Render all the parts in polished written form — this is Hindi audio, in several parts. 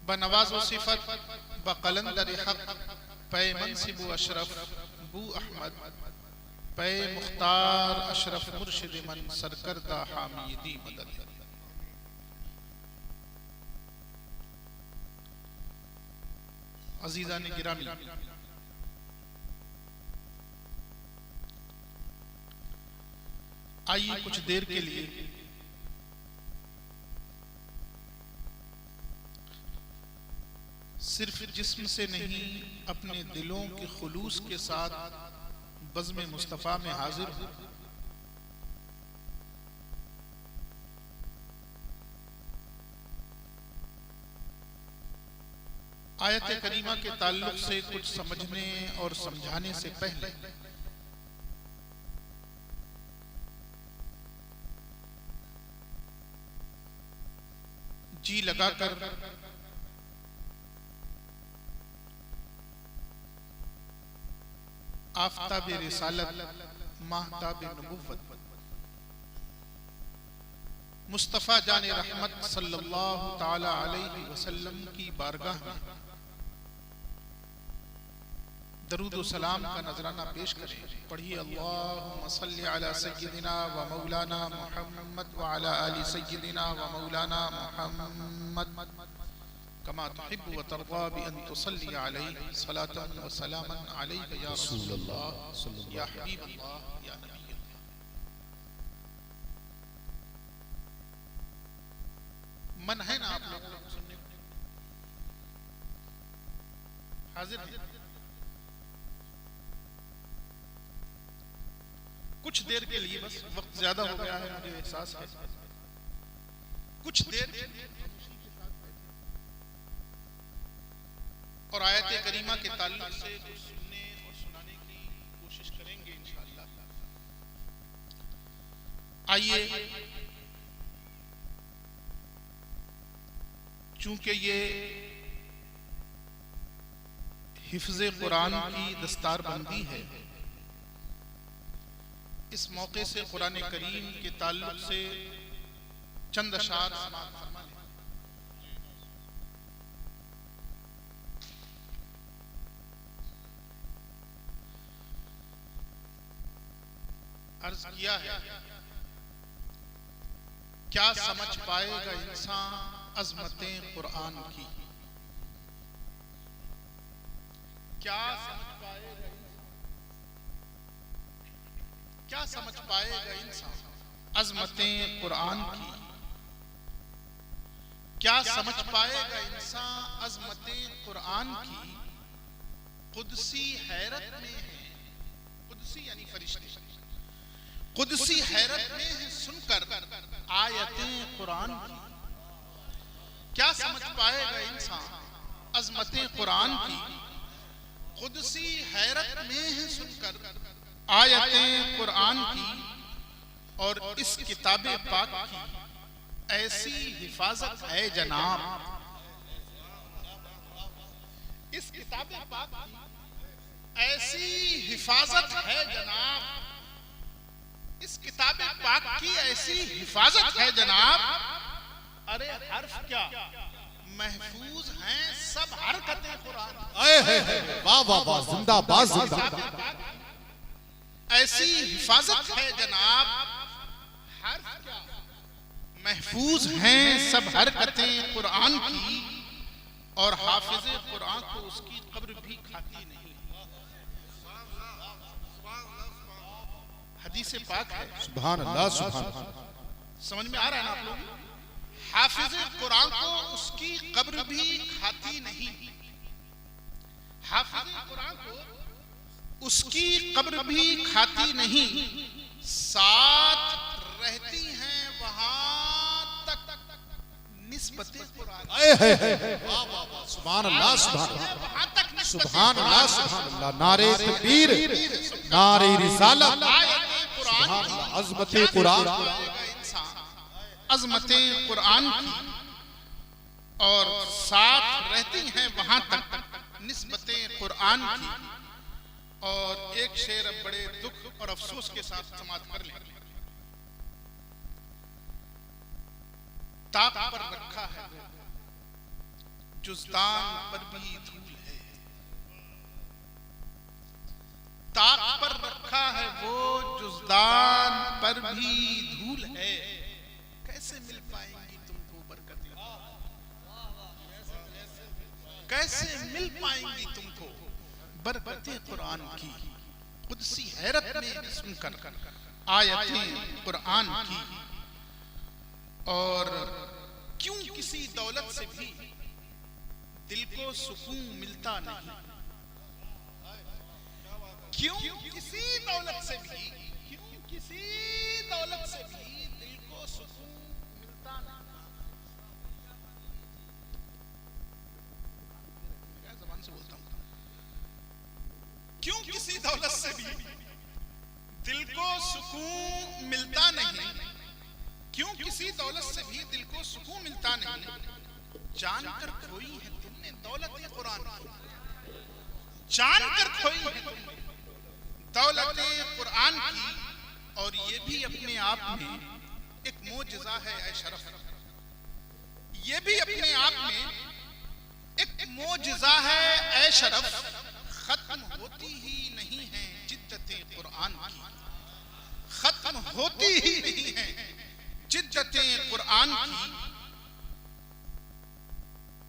बनवाज व सिफत बकलंदर हक पे मनसिब अशरफ बू अहमद पे मुख्तार अशरफ मुर्शिद मन सरकर्दा हामिदी मदद। अजीजान गिरामी, आइए कुछ देर के लिए सिर्फ जिस्म से नहीं अपने दिलों के खुलूस के साथ बज़्म मुस्तफ़ा में हाजिर हो। आयत करीमा के ताल्लुक से कुछ समझने और समझाने से पहले जी लगाकर आफ़ताब रिसालत महताब नबुव्वत मुस्तफ़ा जान रहमत सल्लल्लाहु ताला अलैहि वसल्लम की बारगाह में दरूद व सलाम का नजराना पेश करें। पढ़िए अल्लाहुम्मा सल्लि अला सय्यिदिना व मौलाना मुहम्मद व अला आलि सय्यिदिना व मौलाना मुहम्मद कमा तुहिब्बु व तर्दा बि अन तुसल्ली अलैहि सलातन व सलामन अलैका या रसूलल्लाह या हबीबल्लाह या नबी। मन है ना आप लोगों को सुनने को? हाजिर हैं? कुछ देर के लिए, बस वक्त ज्यादा हो गया है, मुझे एहसास है, कुछ देर और आयत करीमा के ताल्लुक से कुछ सुनने और सुनाने की कोशिश करेंगे इंशाअल्लाह। आइए, चूंकि ये हिफ्ज़े कुरान की दस्तारबंदी है, इस मौके से कुरान करीम के ताल्लुक से चंद अशार समाअत फरमा लें। अर्ज किया है, क्या समझ पाएगा इंसान अज़मतें कुरान की? क्या समझ पाएगा, क्या समझ पाएगा इंसान अज़मतें कुरान की? क्या समझ पाएगा इंसान अज़मतें कुरान की? कुदसी हैरत में है, कुदसी यानी फरिश्ते, कुदसी हैरत में है सुनकर आयतें कुरान की। क्या समझ पाएगा इंसान अज़मतें कुरान की? कुदसी हैरत में है सुनकर आयतें कुरान की। और इस किताबे पाक की ऐसी हिफाजत है जनाब, इस किताबे पाक की ऐसी हिफाजत है जनाब, इस किताबे पाक की ऐसी हिफाजत है जनाब। अरे हर्फ क्या महफूज हैं सब हरकतें कुरान। वाह वाह वाह, जिंदाबाद जिंदाबाद। ऐसी हिफाजत है जनाब, हर्फ क्या महफूज हैं सब हरकतें कुरान की। और हाफिज़े कुरान को उसकी कब्र भी खाती नहीं। हदीस पाक है, सुभान अल्लाह सुभान अल्लाह। समझ में आ रहा है ना आप लोग? हाफिज़े कुरान को उसकी कब्र भी खाती नहीं। हाफिज़े कुरान को उसकी कब्र भी खाती नहीं, साथ रहती हैं वहां तक निस्बते कुरान। वाह वाह वाह, सुभान अल्लाह सुभान अल्लाह सुभान अल्लाह सुभान अल्लाह। नारे तकबीर, नारे रिसालत, सुभान अल्लाह। अज़मते कुरान, अज़मते कुरान की और साथ रहती हैं वहां तक निस्बते कुरान की। और एक शेर अब बड़े दुख और अफसोस के साथ समाप्त कर लें। ताक पर रखा है जुज़दान पर भी धूल है, ताक पर रखा है वो जुज़दान पर भी धूल है। कैसे मिल पाएंगी तुमको बरकतें, कैसे मिल पाएंगी तुमको बरकतें कुरान की। कुदसी हैरत में सुनकर आयतें कुरान की। और क्यों किसी दौलत से भी दिल को सुकून मिलता नहीं, क्यों किसी दौलत से भी, क्यों किसी दौलत से भी दिल को सुकून मिलता नहीं। क्या ज़बान से बोलता हूं, क्यों किसी दौलत से भी दिल को सुकून मिलता नहीं, क्यों किसी दौलत से भी दिल को सुकून मिलता नहीं। जानकर खोई है तुमने दौलत कुरान की, जानकर खोई है तुमने दौलत कुरान की। और ये भी अपने आप में एक मोजज़ा है ऐ शरफ, ये भी अपने आप में एक मोजज़ा है ऐ शरफ। खत्म होती ही नहीं है जिद्दतें कुरान की, खत्म होती ही नहीं है जिद्दतें कुरान की।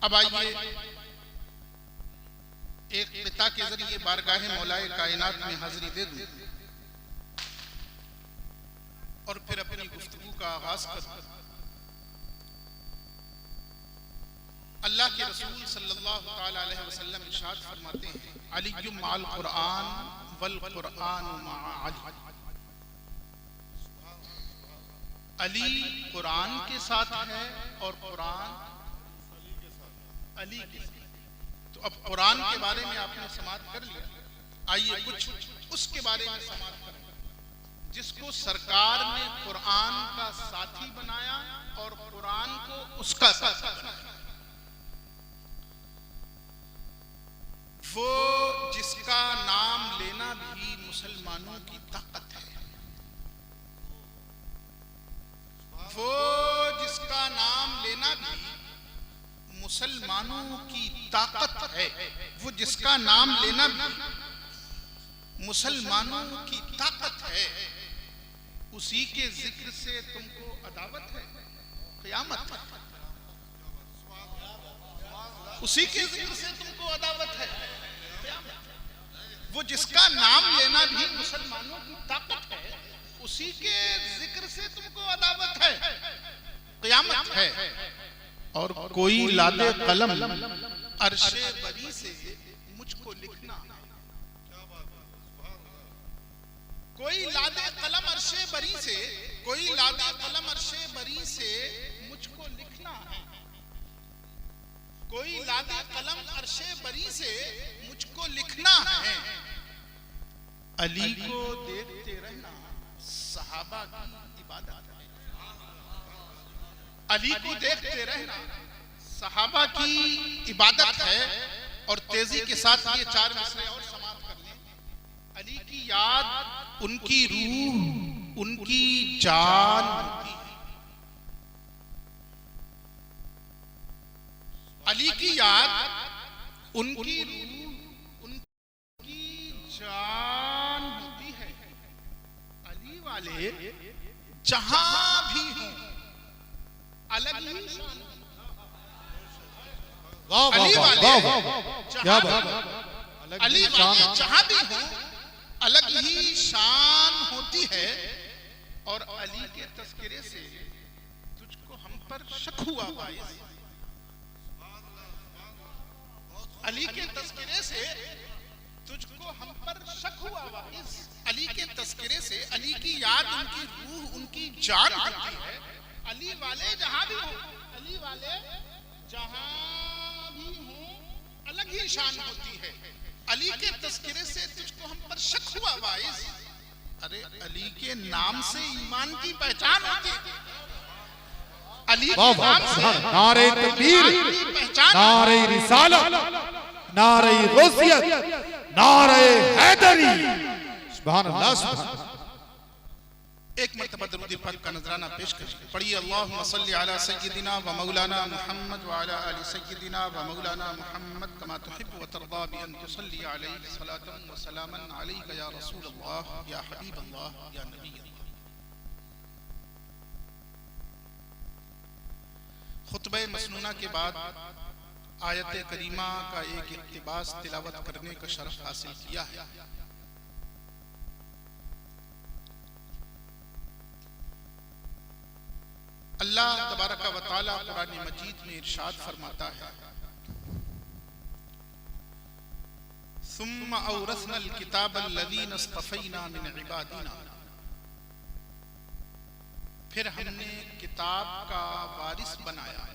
अब आइए एक पिता के जरिए बारगाह मौलाए कायनात में हाजिरी दे दूं और फिर अपनी गुफ्तगू का आगाज करूं। अल्लाह के रसूल सल्लल्लाहु अलैहि वसल्लम इरशाद फरमाते हैं, अलियुम माल कुरान वल कुरान मआ अली। अली कुरान के साथ है और कुरान अली के साथ। तो अब कुरान के बारे में आपने समाअत कर लिया, आइए कुछ उसके बारे में समाअत करें जिसको सरकार ने कुरान का साथी बनाया और कुरान को उसका साथी बनाया। वो जिसका नाम लेना भी मुसलमानों की ताकत है, वो जिसका नाम लेना भी मुसलमानों की ताकत है, वो जिसका नाम लेना भी मुसलमानों की ताकत है, उसी के जिक्र से तुमको अदावत है क़यामत तक, उसी के जिक्र से तुमको अदावत है क़यामत। वो जिसका नाम लेना भी मुसलमानों की ताकत है, उसी के जिक्र से तुमको अदावत है क़यामत है। और कोई लादे कलम अर्शे बरी से मुझको लिखना, कोई लादे कलम अर्शे बरी से, कोई लादे कलम अर्शे बरी से मुझको लिखना है, कोई लादे कलम अर्शे बरी से मुझको लिखना है। अली को देखते रहना सहाबा की इबादत है, अली को देखते रहना सहाबा की इबादत है। और तेजी के साथ ये चार मिसरे और समाप्त कर लें। अली की याद उनकी रूह, उनकी जान होती है। अली की याद उनकी रूह, उनकी जान होती है। अली वाले जहां भी हों अलग ही शान, अली वाले अली वाले जहां भी हो अलग ही शान होती है। और अली के तज़किरे से तुझको हम पर शक हुआ वाइस, अली के तज़किरे से तुझको हम पर शक हुआ वाइस। अली के तज़किरे से अली की याद, उनकी रूह, उनकी जान होती है। अली वाले जहां भी हो, अली वाले जहां भी हो अलग ही शान होती है। अली के तज़किरे से तुझको हम पर शक हुआ वाइस। अरे अली के नाम से ईमान की पहचान होती है, अली के नाम से नारे तकबीर, नारे रिसालत, नारे गौसियत, नारे हैदरी। सुभान अल्लाह, सुभान अल्लाह। एक मरतबा दरूद पाक का नजराना पेश करें। पढ़िए अल्लाहुम्मा सल्ली अला सय्यिदिना व मौलाना मुहम्मद व अला आलि सय्यिदिना व मौलाना मुहम्मद कमा तुहिब्बु व तर्दा बि अन तुसल्ली अलैहि सलातन व सलामन अलैका या रसूल अल्लाह या हबीब अल्लाह या नबी अल्लाह। खुतबे मसनूना के बाद आयत करीमा का एक इक्तिबास तिलावत करने का शरफ हासिल किया है। अल्लाह तबारक व तआला कुरान मजीद में इरशाद फरमाता है, सुम्मा औरसनल किताब अल्लज़ीना इस्तफ़ैना मिन इबादिना, फिर हमने किताब का वारिस बनाया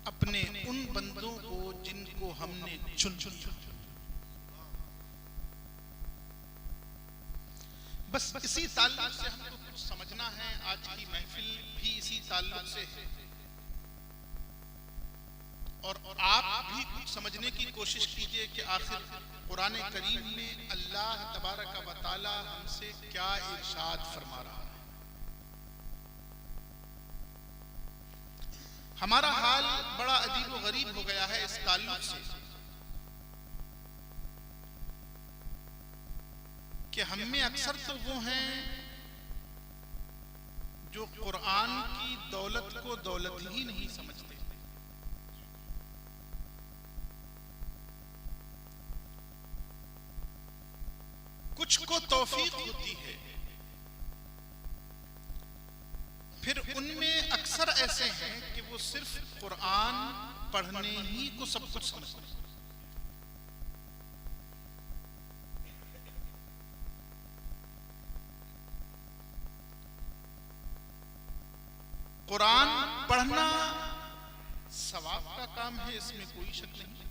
अपने उन बंदों को जिनको हमने चुन लिया। बस इसी ताल्लुक से हमको कुछ समझना है। आज की महफिल भी इसी ताल्लुक से है और आप भी कुछ समझने की कोशिश कीजिए कि आखिर कुरान करीम में अल्लाह तबारक व तआला हमसे क्या इरशाद फरमा रहा है। हमारा हाल बड़ा अजीब व गरीब हो गया है इस ताल्लुक से कि हम में अक्सर तो वो हैं जो कुरान की दौलत को दौलत ही नहीं समझते। कुछ को तौफीक होती है, फिर उनमें अक्सर ऐसे हैं कि वो सिर्फ कुरान पढ़ने ही को सब कुछ समझते हैं। कुरान पढ़ना सवाब का काम है, इसमें कोई शक नहीं।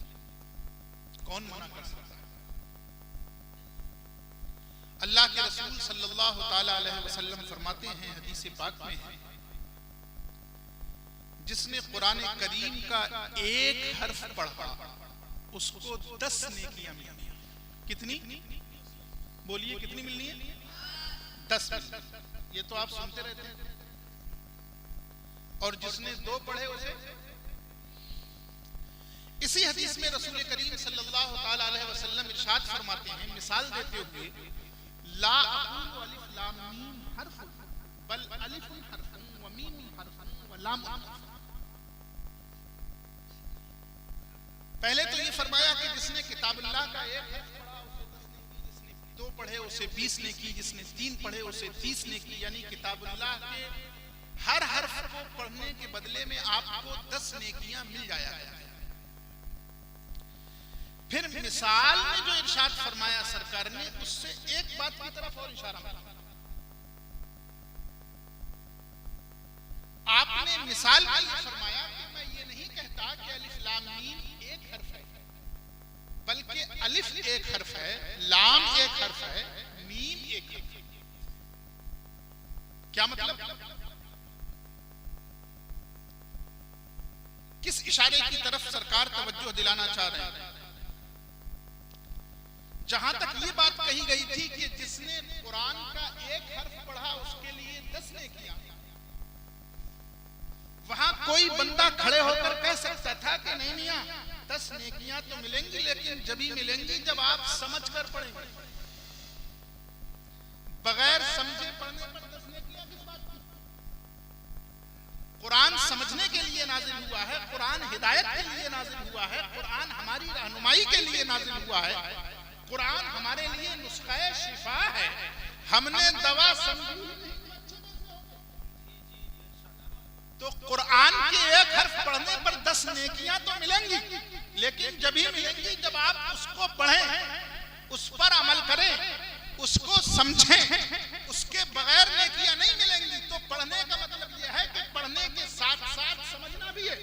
कौन मना कर सकता है? अल्लाह के रसूल सल्लल्लाहु ताला अलैहि वसल्लम फरमाते हैं, हदीस पाक में है, जिसने कुरान करीम का एक हर्फ पढ़ा उसको 10 नेकियां मिली। कितनी? बोलिए कितनी मिलनी है? 10। ये तो आप सुनते रहते हैं। और जिसने 2 पढ़े उसे, इसी हदीस में रसूल करीम सल्लल्लाहु ताला अलैहि वसल्लम इरशाद फरमाते हैं, मिसाल देते हुए, ला अक़ूलु अलिफ लाम मीम हर्फ बल अलिफुन हर्फुन व मीमुन हर्फुन व लामुन हर्फुन। पहले तो ये फरमाया कि जिसने किताबुल्लाह का एक हर्फ पढ़ा उसे 10 नेकी, जिसने 2 पढ़े उसे 20 नेकी, जिसने 3 पढ़े उसे 30 नेकी। यानी किताबुल्लाह के हर हर्फ को पढ़ने के बदले में आपको 10 नेकियां मिल जाया है। फिर मिसाल में जो इरशाद फरमाया सरकार ने, उससे एक बात की तरफ और इशारा किया। आपने मिसाल में फरमाया कि मैं ये नहीं कहता कि अलिफ लाम मीम एक हर्फ है, बल्कि अलिफ एक हर्फ है, लाम एक हर्फ है, मीम एक हर्फ है। क्या मतलब? किस इशारे की तरफ सरकार तवज्जो दिलाना चाह रहे हैं? जहां तक ये बात कही गई थी कि जिसने कुरान का एक हर्फ पढ़ा उसके लिए 10 नेकियां, वहां कोई बंदा खड़े होकर कह सकता था कि नहीं मियां 10 नेकियां तो मिलेंगी, लेकिन जब ही मिलेंगी जब आप समझ कर पढ़ेंगे। बगैर समझे पढ़ने पर 10 नेकियां किस बात की? कुरान समझने के लिए नाजिल हुआ है, कुरान हिदायत के लिए नाजिल हुआ है, कुरान हमारी रहनुमाई के लिए नाजिल हुआ है, कुरान हमारे लिए नुस्खा शिफा है। हमने दवा समझी तो कुरान के एक हर्फ पढ़ने पर 10 नेकियां तो मिलेंगी, लेकिन जब ही मिलेंगी जब आप उसको पढ़ें, उस पर अमल करें, उसको समझें। उसके बगैर नेकियां नहीं मिलेंगी। तो पढ़ने का मतलब यह है कि पढ़ने के साथ साथ समझना भी है।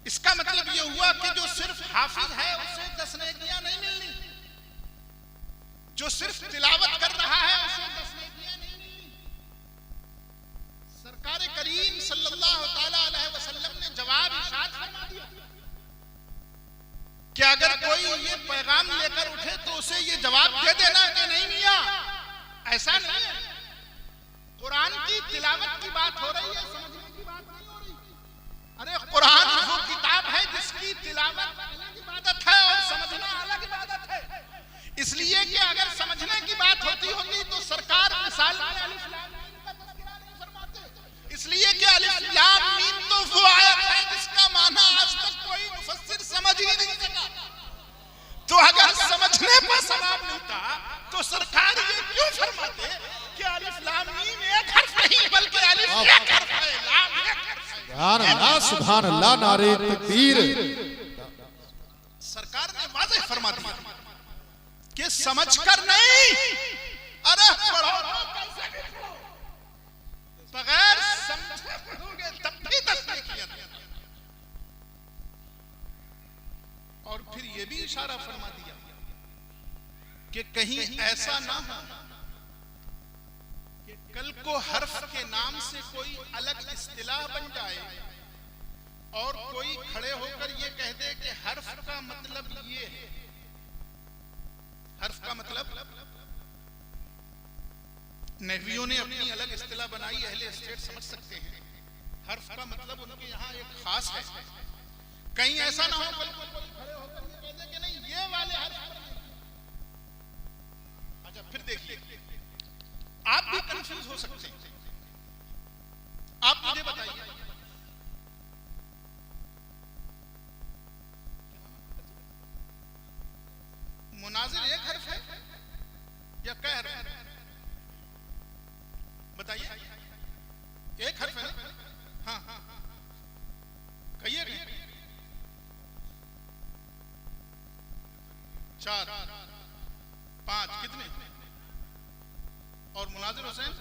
इसका मतलब यह हुआ कि जो सिर्फ हाफिज है उसे 10 नेकियां नहीं मिलनी, जो सिर्फ तिलावत कर रहा है उसे 10 नेकियां नहीं मिलनी। सरकार करीम सल्लल्लाहु ताला अलैहि वसल्लम ने जवाब इरशाद फरमा दिया कि अगर कोई ये पैगाम लेकर उठे तो उसे ये जवाब दे देना कि ऐसा नहीं है। कुरान की तिलावत की बात हो रही है, समझने की बात नहीं हो रही। अरे कुरान वो किताब है जिसकी तिलावत अलग इबादत है और समझना अलग इबादत है। इसलिए कि अगर समझने की बात होती तो सरकार मिसाल में अलिफ लाम मीम का तज़किरा नहीं फरमाते। इसलिए कि अलिफ लाम मीम तो वो आयत है जिसका माना आज तक कोई मुफस्सिर समझ ही नहीं सका। तो अगर समझने पर सवाब मिलता तो सरकार ये क्यों फरमाते कि अलिफ लाम मीम एक हर्फ नहीं बल्कि अलिफ एक हर्फ है, लाम एक हर्फ है। सुभान अल्लाह, सुभान अल्लाह, नारे तकबीर। सरकार ने वाज़ेह फरमा दिया कि समझकर नहीं, अरे पढ़ो कैसे भी पढ़ो, बगैर समझे पढ़ोगे तब भी तस्दीक किया। और फिर ये भी इशारा फरमा दिया कि कहीं ऐसा ना हो कि कल को हर्फ के नाम से कोई अलग इस्तिलाह बन जाए और कोई खड़े होकर ये कह दे कि हर्फ का मतलब ये है। हर्फ का मतलब नहवियों ने अपनी अलग इस्तिलाह बनाई, अहले स्टेट समझ सकते हैं। हर्फ का मतलब उनके यहाँ एक खास है। कहीं ऐसा ना हो कल को कोई खड़े होकर ये कह दे कि नहीं ये वाले हर्फ। अच्छा फिर देखिए, आप भी कंफ्यूज हो सकते हैं। आप मुझे बताइए, मुनाजिर एक हर्फ है या कई हर्फ है? बताइए, एक हर्फ है ना? हाँ, कहिए। 4 5 कितने? और मुनाजिर हुसैन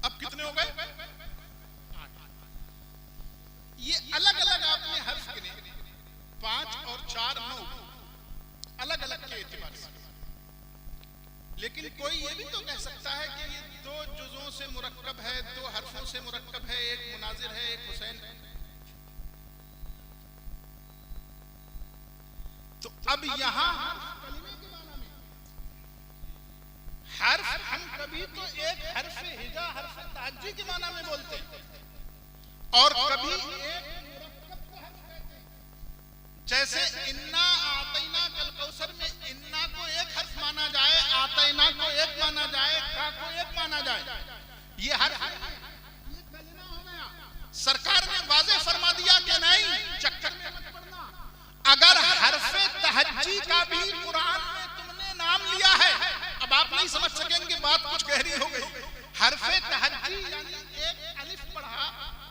अब कितने हो गए? 8। ये अलग अलग आपने हर्फ गिने, 5 और 4 9, अलग अलग के एतबार से। लेकिन कोई ये भी तो कह सकता है कि ये 2 जुज़ों से मुरक्कब है, 2 हर्फों से मुरक्कब है, एक मुनाजिर है एक हुसैन है। तो अब यहां कलिमे के माना में हर्फ हम कभी तो एक हर्फ हिजा हर्फ ताज्जी के माना में बोलते हैं और कभी एक मुरक्कब को हर्फ कहते हैं। जैसे इन्ना आतैना कल कौसर में इन्ना को एक हर्फ माना जाए, आतैना को एक माना जाए, का को एक माना जाए, ये हर्फ ये कलिमा हो गया। सरकार ने वाज़ेह फरमा दिया कि नहीं, चक्कर में मत पड़ना। अगर हर्फे तहज्जी का भी कुरान में तुमने नाम लिया है, अब आप नहीं समझ सकेंगे, बात कुछ गहरी हो गई। हर्फे तहज्जी यानी एक अलिफ पढ़ा,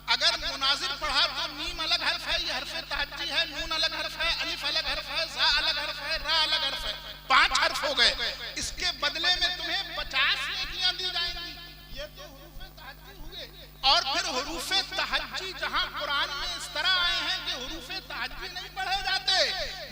अगर मुनाजिर पढ़ा तो मीम अलग हर्फ है, ये हर्फे तहज्जी है, नून अलग हर्फ है, अलिफ अलग हर्फ है, ज़ा अलग हर्फ है, रा अलग हर्फ है, 5 हर्फ हो गए। इसके बदले में तुम्हें 50 नेकियां दी जाएंगी। ये तो हुरूफे तहज्जी हुए। और फिर हुरूफे तहज्जी जहां कुरान में इस तरह आए हैं कि हुरूफे तहज्जी नहीं पढ़े जाते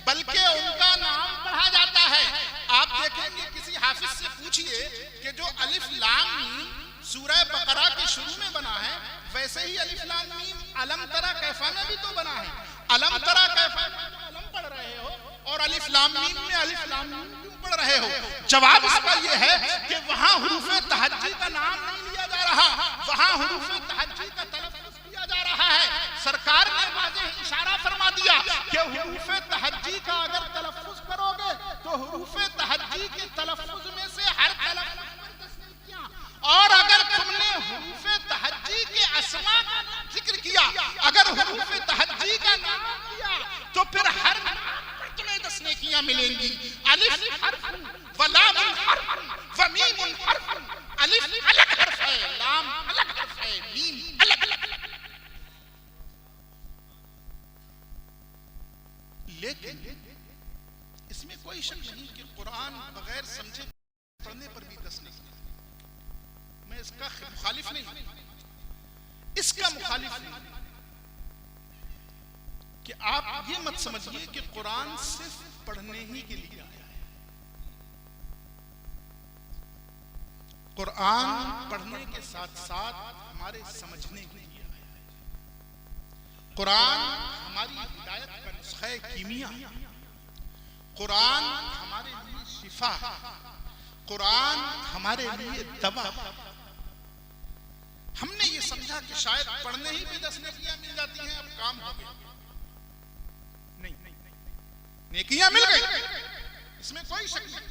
बल्कि उनका नाम पढ़ा जाता है। आप देखेंगे, किसी हाफिज से पूछिए कि जो अलिफ लाम मीम सूरह बकरा के शुरू में बना है, वैसे ही अलिफ लाम मीम अलम तरा कैफा में भी तो बना है। अलम तरा कैफा में तो अलम पढ़ रहे हो और अलिफ लाम मीम में अलिफ लाम मीम क्यों पढ़ रहे हो? जवाब इसका ये है कि वहां हुरूफे तहज्जी का नाम नहीं लिया जा रहा, वहां हुरूफे तहज्जी का तलफ्फुज़ किया जा रहा है। सरकार ने वाज़ेह इशारा फरमा दिया कि हुरूफे तहज्जी का अगर तलफ्फुज़ करोगे तो हुरूफे तहज्जी के तलफ्फुज़ में से हर तलफ्फुज़ पर तस्नीकियां, और अगर तुमने हुरूफे तहज्जी के अस्मा का जिक्र किया, अगर हुरूफे तहज्जी का नाम लिया तो फिर हर तुम्हें 10 नेकियां मिलेंगी। अलिफ हर्फ व लाम हर्फ व मीम हर्फ। अलिफ अलग हर्फ है, लाम अलग हर्फ है, मीम अलग अलग। लेकिन इसमें कोई शक नहीं कि कुरान बगैर समझे पढ़ने पर भी 10 नेकियां। मैं इसका मुखालिफ नहीं, इसका मुखालिफ नहीं कि आप ये मत समझिए कि कुरान सिर्फ पढ़ने ही के लिए आया है। कुरान पढ़ने के साथ साथ हमारे समझने के लिए आया है। कुरान हमारी हिदायत का नुस्खा कीमिया, कुरान हमारे लिए शिफा, कुरान हमारे लिए दवा। हमने ये समझा कि शायद पढ़ने ही में 10 नेकियां मिल जाती हैं, अब काम हो गया। नहीं, नेकियां मिल गई, इसमें कोई शक नहीं,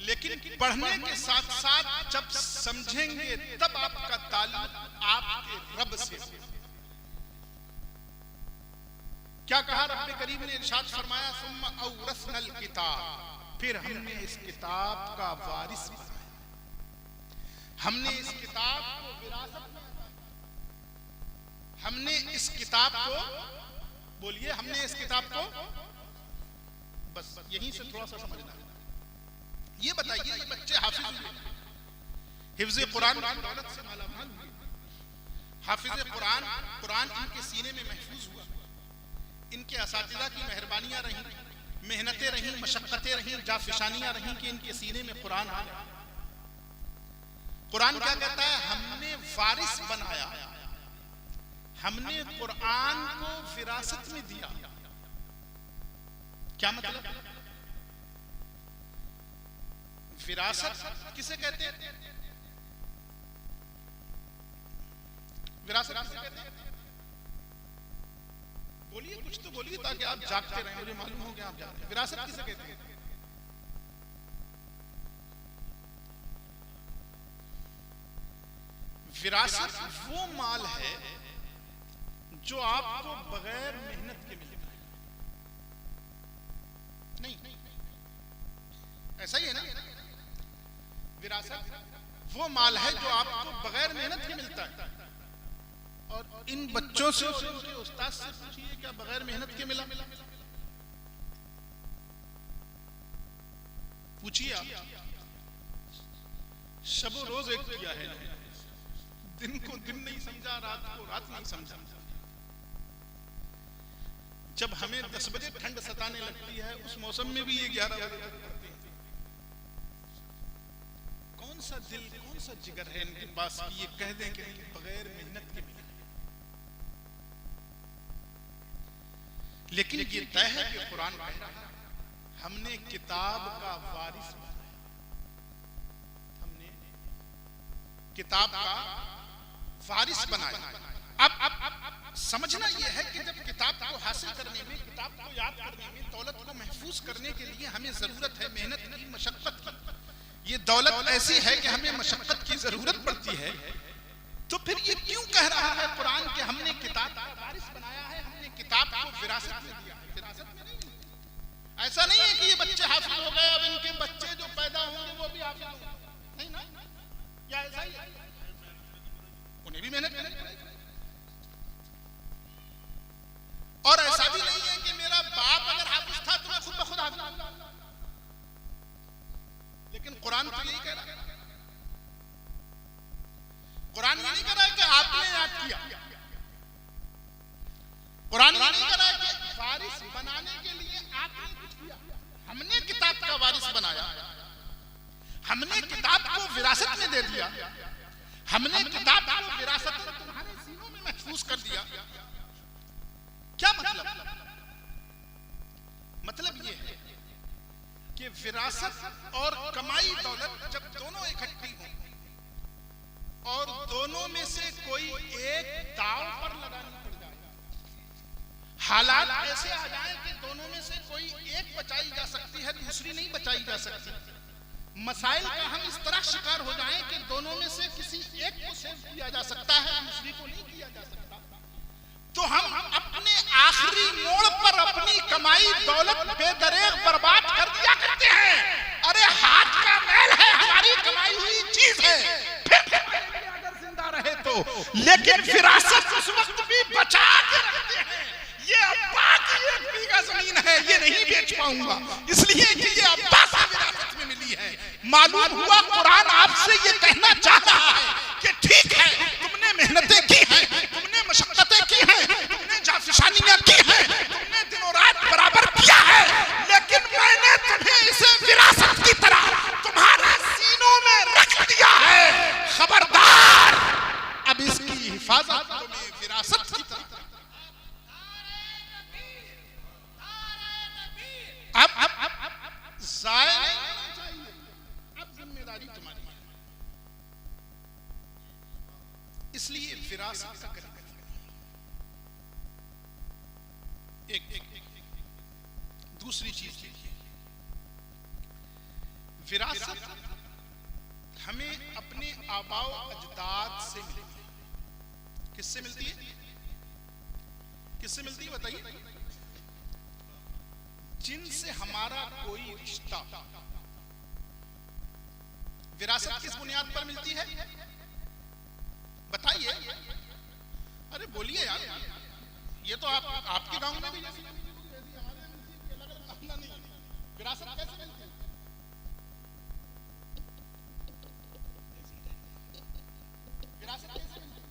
लेकिन पढ़ने के साथ साथ जब समझेंगे तब आपका ताल्लुक आपके रब से। क्या कहा रब्बे करीम ने? इरशाद फरमाया सुम्मा औरसनल किताब, फिर हमने इस किताब का वारिस बनाया, हमने इस किताब को विरासत में, हमने इस किताब को, बोलिए, हमने इस किताब को, बस यहीं से थोड़ा सा समझना है। ये बताइए, ये बच्चे हाफिज हुए, हिफ्ज़े कुरान की दौलत से मालामाल हुए, हाफिज़े कुरान, कुरान इनके सीने में महफूज हुआ, इनके असातिज़ा की मेहरबानियां रहीं, मेहनतें रहीं, मशक्क़तें रहीं, जाफिशानियां रहीं कि इनके सीने में कुरान आ गया। कुरान क्या कहता है? हमने वारिस बनाया, हमने कुरान को विरासत में दिया। क्या मतलब? विरासत किसे कहते हैं? विरासत किसे कहते हैं? बोलिए, कुछ तो बोलिए ताकि आप जागते रहें, मुझे मालूम हो गया आप जागते हैं। विरासत किसे कहते हैं? विरासत वो माल है जो आपको बगैर मेहनत के मिलेगा। नहीं, ऐसा ही है ना? विरासत वो माल है जो आपको बगैर मेहनत के मिलता है। और इन बच्चों से उनके उस्ताद से पूछिए, क्या बगैर मेहनत के मिला? पूछिए आप। शब रोज एक किया है, दिन को दिन नहीं समझा, रात को रात नहीं समझा। जब हमें 10 बजे ठंड सताने लगती है, उस मौसम में भी ये 11 बजे तक पढ़ते हैं। कौन सा दिल, कौन सा जिगर है इनके पास कि ये कह दें कि बगैर मेहनत के मिले? लेकिन ये तय है कि कुरान कह रहा है हमने किताब का वारिस बनाया, हमने किताब का वारिस बनाया। अब समझना यह है कि जब किताब को हासिल करने में, किताब को याद करने में, दौलत को महफूज करने के लिए हमें जरूरत है मेहनत की, मशक्कत की। ये दौलत ऐसी है कि हमें मशक्कत की जरूरत पड़ती है। तो फिर ये क्यों कह रहा है कुरान कि हमने किताब का वारिस बनाया है, हमने किताब को विरासत में दिया? विरासत में नहीं, ऐसा नहीं है कि ये बच्चे हाफिज हो गए, अब इनके बच्चे जो पैदा होंगे वो भी हाफिज होंगे, नहीं ना? या ऐसा ही है? उन्हें भी मेहनत करनी पड़ेगी। और ऐसा भी नहीं है कि मेरा बाप अगर हाफिज था तो मैं खुद ब खुद हाफिज हूं। लेकिन कुरान तो यही कह रहा है, कुरान ये नहीं कह रहा है कि आपने याद किया, कुरान ये नहीं कह रहा है कि वारिस बनाने के लिए आपने कुछ किया। हमने किताब का वारिस बनाया, हमने किताब को विरासत में दे दिया, हमने किताब को विरासत में तुम्हारे सीनों में महफूज कर दिया। क्या मतलब? मतलब ये है कि विरासत और कमाई दौलत जब दोनों इकट्ठी हों और दोनों में से कोई एक दांव पर लगानी पड़ जाए, हालात ऐसे आ जाए कि दोनों में से कोई एक बचाई जा सकती है, दूसरी नहीं बचाई जा सकती, मसाइल का हम इस तरह शिकार हो जाएं कि दोनों में से किसी एक को सेव किया जा सकता है, दूसरी को नहीं किया जा सकता, तो हम अपने आखिरी मोड़ पर अपनी कमाई दौलत बेदरेग बर्बाद कर दिया करते हैं। अरे हाथ का मैल है, हमारी कमाई हुई चीज है, फिर अगर जिंदा रहे तो, लेकिन विरासत उस वक्त भी बचा के रखते हैं। ये अब्बा की 1 बीघा जमीन है, ये नहीं बेच पाऊंगा, इसलिए कि ये अब्बा से विरासत में मिली है। मालूम हुआ कुरान आपसे ये कहना चाह रहा है कि ठीक है, तुमने मेहनतें की हैं, तुमने मशक्कतें की हैं, तुमने जाफिशानियां की हैं, तुमने दिनों रात बराबर किया है, लेकिन मैंने तुम्हें इसे विरासत की तरह तुम्हारे सीनों में रख दिया है। खबरदार, अब इसकी हिफाजत तुम्हें विरासत की तरह। इसलिए विरासत का करीब एक दूसरी चीज देखिए, विरासत हमें अपने आबाओ अजदाद से मिलती है। किससे मिलती है? किससे मिलती है बताइए? जिनसे हमारा कोई रिश्ता। विरासत किस बुनियाद पर मिलती है बताइए? अरे बोलिए यार, ये तो आपके गांव में भी विरासत कैसे मिलती है? विरासत कैसे मिलती है?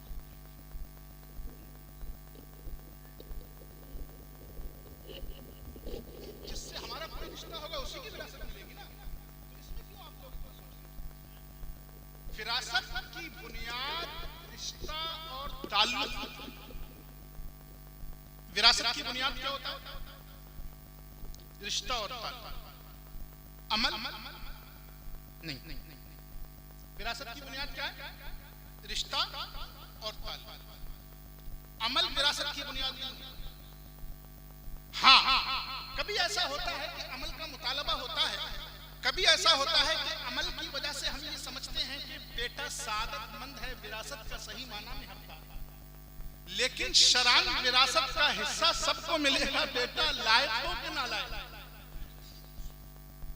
जिससे हमारा कोई रिश्ता होगा उसी की विरासत मिलेगी ना। तो इसमें क्यों आप लोग सोच रहे हैं? विरासत की बुनियाद रिश्ता और ताल्लुक। विरासत की बुनियाद क्या होता है? रिश्ता और ताल्लुक। अमल नहीं। विरासत की बुनियाद क्या है? रिश्ता और ताल्लुक। अमल विरासत की बुनियाद नहीं। हाँ, कभी ऐसा होता है कि अमल का मुतालबा होता है, कभी ऐसा होता है कि अमल की वजह से हम ये समझते हैं कि बेटा सादतमंद है, विरासत का सही माना में हकदार। लेकिन शरान विरासत का हिस्सा सबको मिलेगा, बेटा लायक हो कि ना लायक,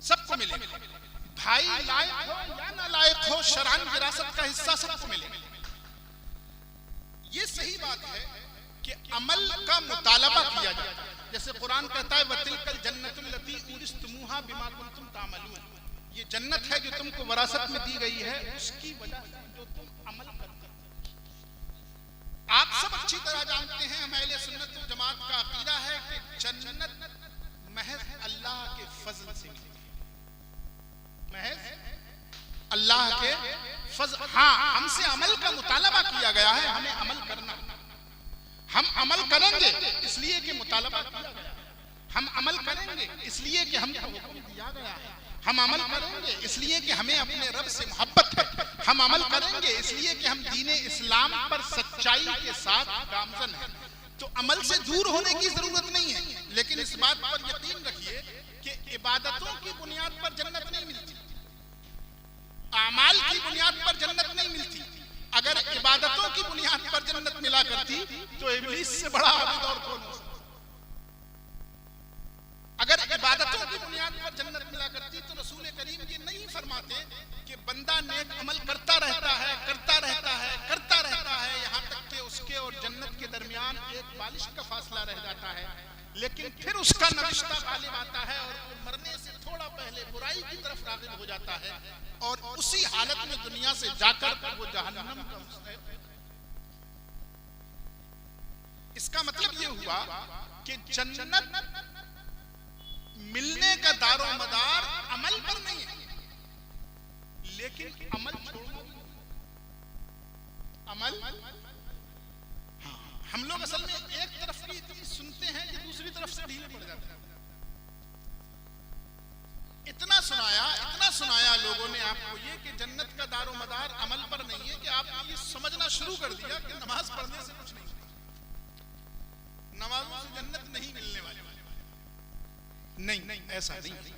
सबको मिलेगा। भाई लायक हो या ना लायक हो, शरान विरासत का हिस्सा सबको मिलेगा। ये सही बात है कि अमल का मुतालबा किया जाता है। जैसे कुरान कहता है वतिलकल जन्नतुल लती उरिस्तमुहा बिमा कुंतुम तामलून, ये जन्नत है जो तुमको विरासत में दी गई है उसकी वजह से जो तुम अमल करते हो। आप सब अच्छी तरह जानते हैं, अहले सुन्नत वल जमात का अकीदा है कि जन्नत महज अल्लाह के फजल से मिलती है, महज अल्लाह के फजल। हाँ, हमसे अमल का मुतालबा किया गया है, हमें अमल करना। हम अमल करेंगे इसलिए कि मुतालबा किया गया है, हम अमल करेंगे इसलिए कि हमको हुक्म दिया गया है, हम अमल करेंगे इसलिए कि हमें अपने रब से मोहब्बत है, हम अमल करेंगे इसलिए कि हम दीने इस्लाम पर सच्चाई के साथ गामजन हैं। तो अमल से दूर होने की जरूरत नहीं है, लेकिन इस बात पर यकीन रखिए कि इबादतों की बुनियाद पर जन्नत नहीं मिलती, आमाल की बुनियाद पर जन्नत नहीं मिलती। अगर इबादतों की बुनियाद पर जन्नत मिला करती तो इब्लीस से बड़ा आबिद और कौन हो सकता? अगर इबादतों की बुनियाद पर जन्नत मिला करती तो रसूल करीम ये नहीं फरमाते कि बंदा नेक अमल करता रहता है, करता रहता है, करता रहता है, यहाँ तक कि उसके और जन्नत के दरमियान एक बालिश का फासला रह जाता है, लेकिन फिर उसका नविश्ता गालिब आता है और वो मरने से थोड़ा पहले बुराई की तरफ राग़िब हो जाता है और उसी हालत में दुनिया से जाकर वो जहन्नम का मुस्तहिक़। इसका मतलब ये हुआ कि जन्नत मिलने का दारो मदार अमल पर नहीं है, लेकिन अमल छोड़ना, अमल। हाँ, हम लोग असल में एक तरफ की इतनी सुनते हैं कि दूसरी तरफ से ढीले पड़ जाते हैं। इतना सुनाया लोगों ने आपको ये कि जन्नत का दारो मदार अमल पर नहीं है कि आपने ये समझना शुरू कर दिया कि नमाज पढ़ने से कुछ नहीं, नमाजों से जन्नत नहीं मिलने वाली। नहीं, ऐसा नहीं।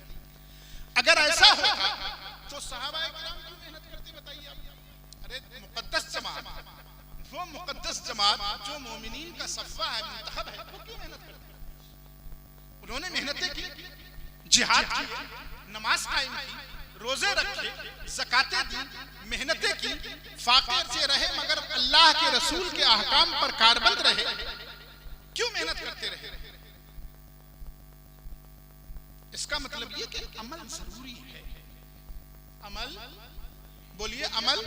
अगर ऐसा होता तो सहाबाए किराम क्यों मेहनत करते बताइए आप? अरे मुकद्दस जमात, वो मुकद्दस जमात जो मोमिनीन का सफ़ा है, मुंतखब है, वो क्यों मेहनत करते? उन्होंने मेहनतें की, जिहाद की, नमाज कायम की, रोजे रखे, ज़कातें दी, मेहनतें की, फाक़िर से रहे मगर अल्लाह के रसूल के अहकाम पर कारबंद रहे। क्यों मेहनत करते रहे? इसका मतलब ये कि अमल जरूरी है। अमल, बोलिए अमल।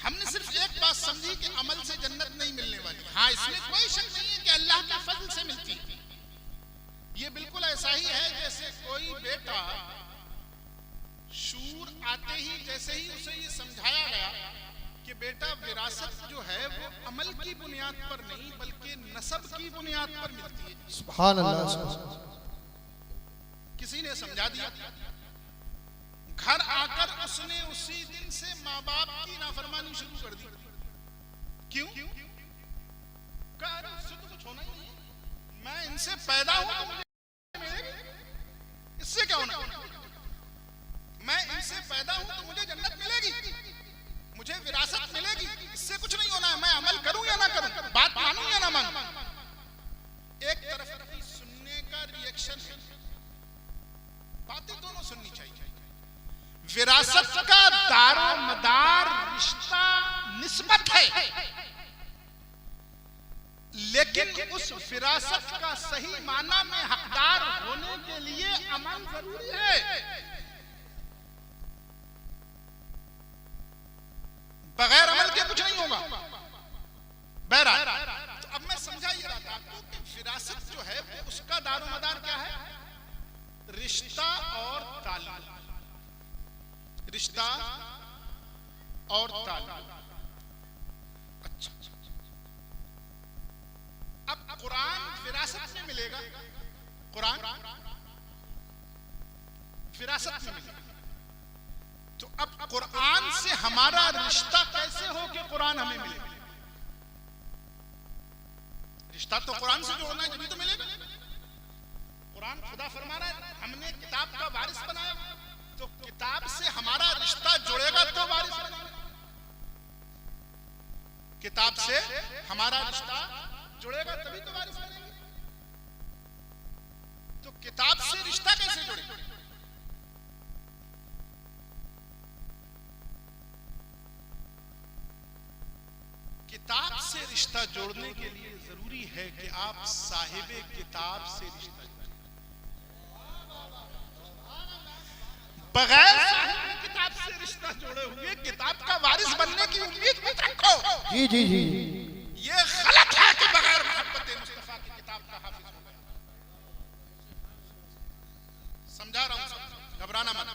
हमने सिर्फ एक बात समझी कि अमल से जन्नत नहीं मिलने वाली। हाँ, इसमें कोई शक नहीं है कि अल्लाह के फजल से मिलती है। ये बिल्कुल ऐसा ही है जैसे कोई बेटा शूर आते ही जैसे ही उसे ये समझाया गया कि बेटा विरासत जो है वो अमल की बुनियाद पर नहीं बल्कि नसब की बुनियाद पर मिलती है। सुभान अल्लाह। किसी ने समझा दिया, घर आकर उसने उसी दिन से माँ बाप की नाफरमानी शुरू कर दी। क्यों? इससे तो कुछ होना ही नहीं, मैं इनसे पैदा हूं तो मुझे मिलेगी, इससे क्या होना? मैं इनसे पैदा हूं तो मुझे जन्नत मिलेगी, मुझे विरासत मिलेगी, इससे कुछ नहीं होना है। मैं अमल करूं या ना करूं, बात मानूं या ना मानूं। एक तरफ की सुनने का रिएक्शन है, बातें दोनों सुननी चाहिए। विरासत का दारो मदार रिश्ता निस्बत है, लेकिन उस विरासत का सही माना में हकदार होने के लिए अमल जरूरी है। बगैर अमल के कुछ नहीं होगा। बहरहाल, तो अब मैं समझा ये रहा था आपको कि विरासत जो है उसका दारोमदार क्या है? रिश्ता और ताल्लुक, रिश्ता और ताल्लुक। अच्छा, अब कुरान विरासत में मिलेगा, कुरान विरासत में मिलेगा, तो अब कुरान से हमारा रिश्ता कैसे हो कि कुरान हमें मिलेगा? रिश्ता तो कुरान से जोड़ना है, जब तो मिलेगा। कुरान खुदा फरमा रहा है हमने किताब का वारिस बनाया, तो किताब से हमारा रिश्ता जुड़ेगा तो वारिस बनेगा। किताब से हमारा रिश्ता जुड़ेगा तभी तो वारिस बनेगा। तो किताब से रिश्ता कैसे जुड़ेगा? किताब से रिश्ता जोड़ने के लिए जरूरी है कि आप साहिबे किताब से रिश्ता जोड़ें। बगैर साहिबे किताब से रिश्ता जोड़े हुए किताब का वारिस बनने की उम्मीद मत रखो। जी जी जी, ये गलत है कि बगैर मोहब्बत मुस्तफा की किताब का हाफिज हो गया। समझा रहा हूं, घबराना मत।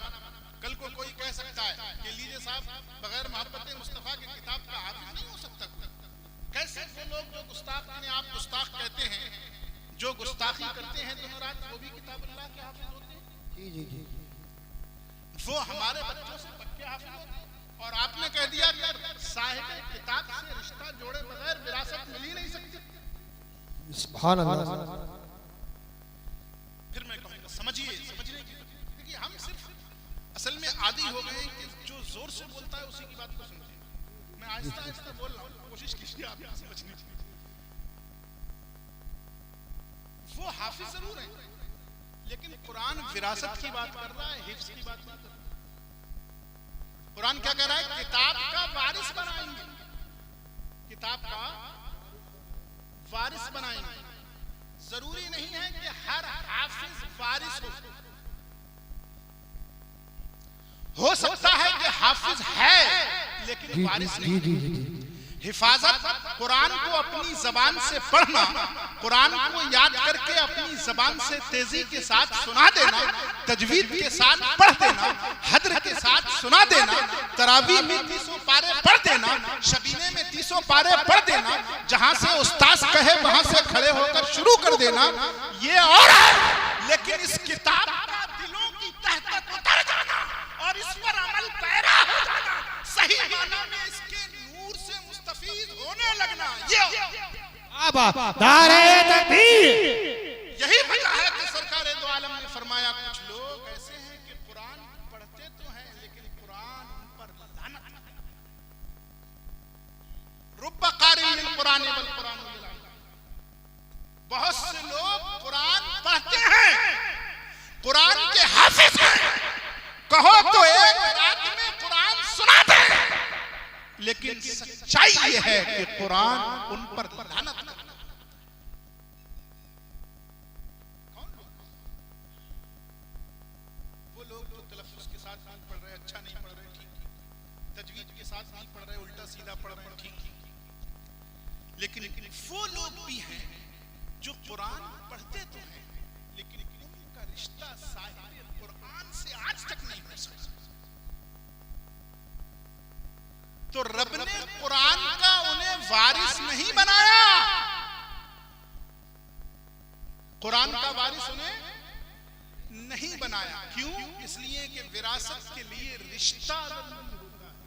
कल को कोई कह सकता है कि लीजिए साहब बगैर मोहब्बत मुस्तफा की किताब का हाफिज नहीं हो सकता। कैसे वो लोग जो गुस्ताख अपने आप गुस्ताख कहते हैं, जो गुस्ताखी करते हैं दोनों रात, वो भी किताबुल्लाह के हाफिज होते हैं? जी जी जी, वो हमारे बच्चों से पक्के हाफिज होते हैं। और आपने कह दिया कि साहिब किताब से रिश्ता जोड़े बगैर विरासत मिल ही नहीं सकती। सुभान अल्लाह। फिर मैं कहूँगा समझिए, समझने की, क्योंकि हम सिर्फ असल में आदी हो गए कि जो जोर से बोलता है उसी की बात को सुनते हैं। मैं आहिस्ता आहिस्ता बोल रहा हूँ, कोशिश कीजिए आप समझने की। वो हाफिज जरूर है, लेकिन कुरान विरासत की बात कर रहा है, हिफ्ज की बात नहीं कर रहा। कुरान क्या कह रहा है? किताब का वारिस बनाएंगे, किताब का वारिस बनाएंगे। जरूरी नहीं है कि हर हाफिज वारिस हो सकता है कि हाफिज है लेकिन वारिस नहीं। हिफाजत, कुरान को अपनी जबान से पढ़ना, कुरान को याद करके अपनी जबान से तेजी के साथ सुना देना, तजवीद के साथ पढ़ देना, हद्र के साथ सुना देना, तरावी में 300 पारे पढ़ देना, शबीने में 300 पारे पढ़ देना, जहां से उस्ताद कहे वहां से खड़े होकर शुरू कर देना, ये और है। लेकिन इस किताब का दिलों की तह तक उतर जाना और इस पर अमल पैरा हो जाना, सही माना में इसके नूर से मुस्तफीद होने लगना, ये नारे तकबीर। यही वजह है कि सरकार दो आलम ने फरमाया कुछ लोग ऐसे हैं कि कुरान पढ़ते तो हैं लेकिन कुरान उन पर लानत है। रुब्बा क़ारिइन कुरान वल कुरान, बहुत से लोग कुरान पढ़ते हैं, कुरान के हाफिज हैं, कहो तो एक रात में कुरान सुनाते हैं, लेकिन सच्चाई ये है कि कुरान उन पर लानत है। वो लोग जो तलफ्फुज़ के साथ नहीं पढ़ रहे, अच्छा नहीं पढ़ रहे, ठीक, तजवीद के साथ नहीं पढ़ रहे, उल्टा सीधा पढ़ रहे, ठीक, लेकिन वो लोग भी हैं जो कुरान पढ़ते तो हैं लेकिन उनका रिश्ता साहिब कुरान से आज तक नहीं हो सका। तो रब ने कुरान का उन्हें वारिस नहीं बनाया, कुरान का वारिस उन्हें नहीं बनाया। क्यों? इसलिए कि विरासत के लिए रिश्ता जरूरी होता है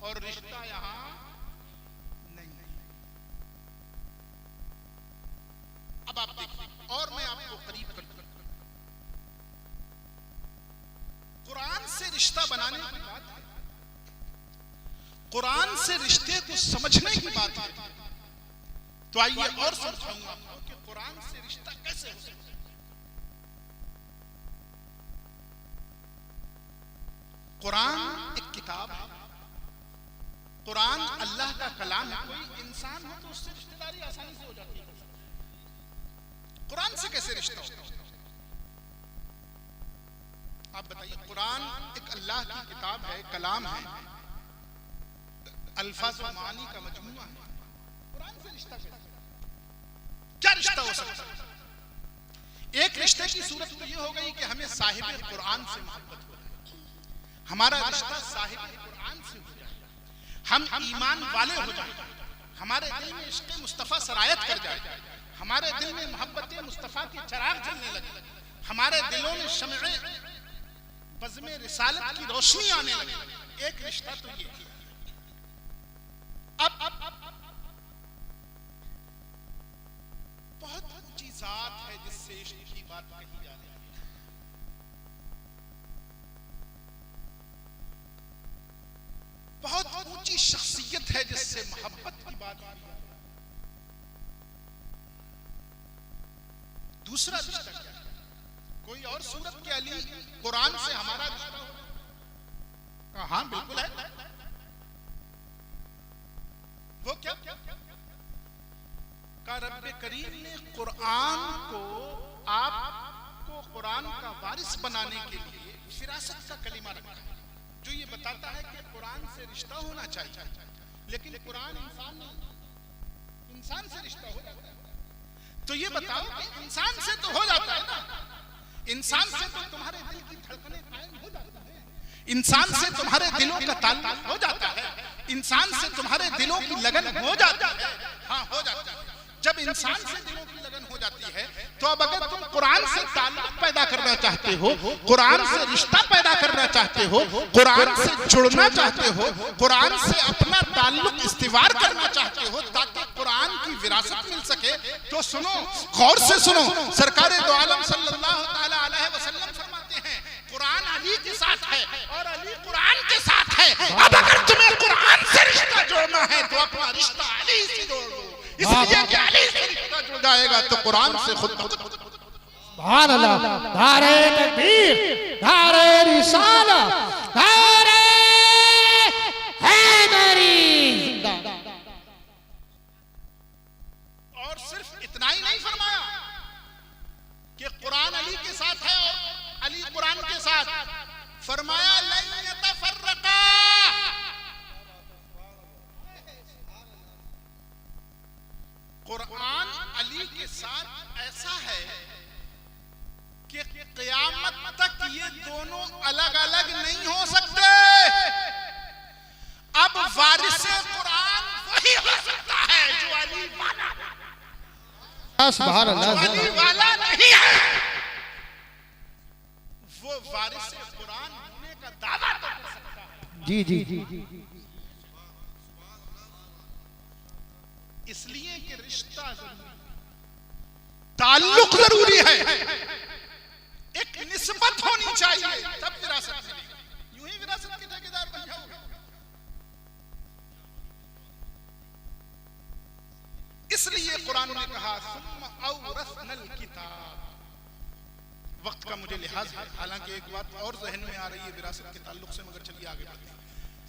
और रिश्ता यहां नहीं। अब आप देखिए और मैं आपको करीब कर दूं, कुरान से रिश्ता बनाने की बात है, कुरान से रिश्ते को समझने की बात है, तो आइए और समझाऊंगा आपको कि कुरान से रिश्ता कैसे हो सकता है। कुरान एक किताब है, कुरान अल्लाह का कलाम है। कोई इंसान हो तो उससे रिश्तेदारी आसानी से हो जाती है, कुरान से कैसे रिश्ता हो? आप बताइए, कुरान एक अल्लाह की किताब है, कलाम है, अल्फाज व मानी का मजमूआ है, कुरान से रिश्ता क्या रिश्ता हो सकता है? एक रिश्ते की सूरत तो ये हो गई कि हमें साहिब कुरान से मोहब्बत हो जाए, हमारा रिश्ता साहिब कुरान से हो जाए, हम ईमान वाले हो जाए, हमारे दिल में इश्क़ मुस्तफ़ा सरायत कर जाए, हमारे दिल में मोहब्बत मुस्तफ़ा के चिराग जलने लगे, हमारे दिलों में शम्ए बज़्म रिसालत की रोशनी आने लगे। एक रिश्ता तो ये है। अब बहुत ऊंची जात है जिससे इश्क़ की बात कही जा रही है, बहुत ऊंची शख्सियत है जिससे मोहब्बत की बात की जा रही है। दूसरा रिश्ता क्या है? कोई और सूरत के अली कुरान से हमारा रिश्ता हो? हाँ बिल्कुल है। वो क्या? का रब्बे करीम ने कुरान को आपको कुरान का वारिस बनाने के लिए फिरासत का कलीमा रखा है, जो ये बताता है कि कुरान से रिश्ता होना चाहिए, लेकिन कुरान इंसान से रिश्ता हो जाता है। तो ये बताओ कि इंसान से तो हो जाता है ना, इंसान से तो तुम्हारे दिल की धड़कनें कायम हो जाती हैं, इंसान से तुम्हारे दिलों का ताल्लुक हो जाता है, इंसान से तुम्हारे दिलों की लगन हो जाती है। हाँ हो जाता है। जब इंसान से दिलों की लगन हो जाती है तो अब अगर तुम कुरान से ताल्लुक पैदा करना चाहते हो, कुरान से रिश्ता पैदा करना चाहते हो, कुरान से जुड़ना चाहते हो, कुरान से अपना ताल्लुक इस्तिवार करना चाहते हो ताकि कुरान की विरासत मिल सके, तो सुनो, गौर से सुनो, सरकार दो आलम सल्लल्लाहु ताला अलैहि वसल्लम फरमाते हैं कुरान अली के साथ है और अली कुरान के साथ है। अब अगर तुम्हें कुरान से रिश्ता जोड़ना है तो अपना रिश्ता अली से जोड़ लो, इसलिए कि अली से रिश्ता जुड़ जाएगा तो कुरान से खुद सुभान अल्लाह। नारे तकबीर, नारे रिसालत, नारे हैदरी जिंदाबाद। और सिर्फ इतना ही नहीं फरमाया कि कुरान अली के साथ है और अली कुरान के साथ, फरमाया लन यतफर्रका, कुरान अली के साथ ऐसा है कि क़यामत तक ये दोनों अलग अलग नहीं हो सकते। अब वारिसे कुरान वही हो सकता है जो अली वाला, सुभान अल्लाह, अली वाला नहीं है, वो वारिसे कुरान होने का दावा तो कर सकता है। जी जी जी। इसलिए कि रिश्ता जरूरी, ताल्लुक जरूरी है, एक निस्बत होनी चाहिए तब विरासत मिलेगी। यूं ही विरासत के ठेकेदार बन जाओगे। इसलिए कुरान ने कहा सुम्मा औरसनल किताब। वक्त का मुझे लिहाज है, हालांकि एक बात और जहन में आ रही है विरासत के ताल्लुक से, मगर चलिए आगे बढ़ते हैं।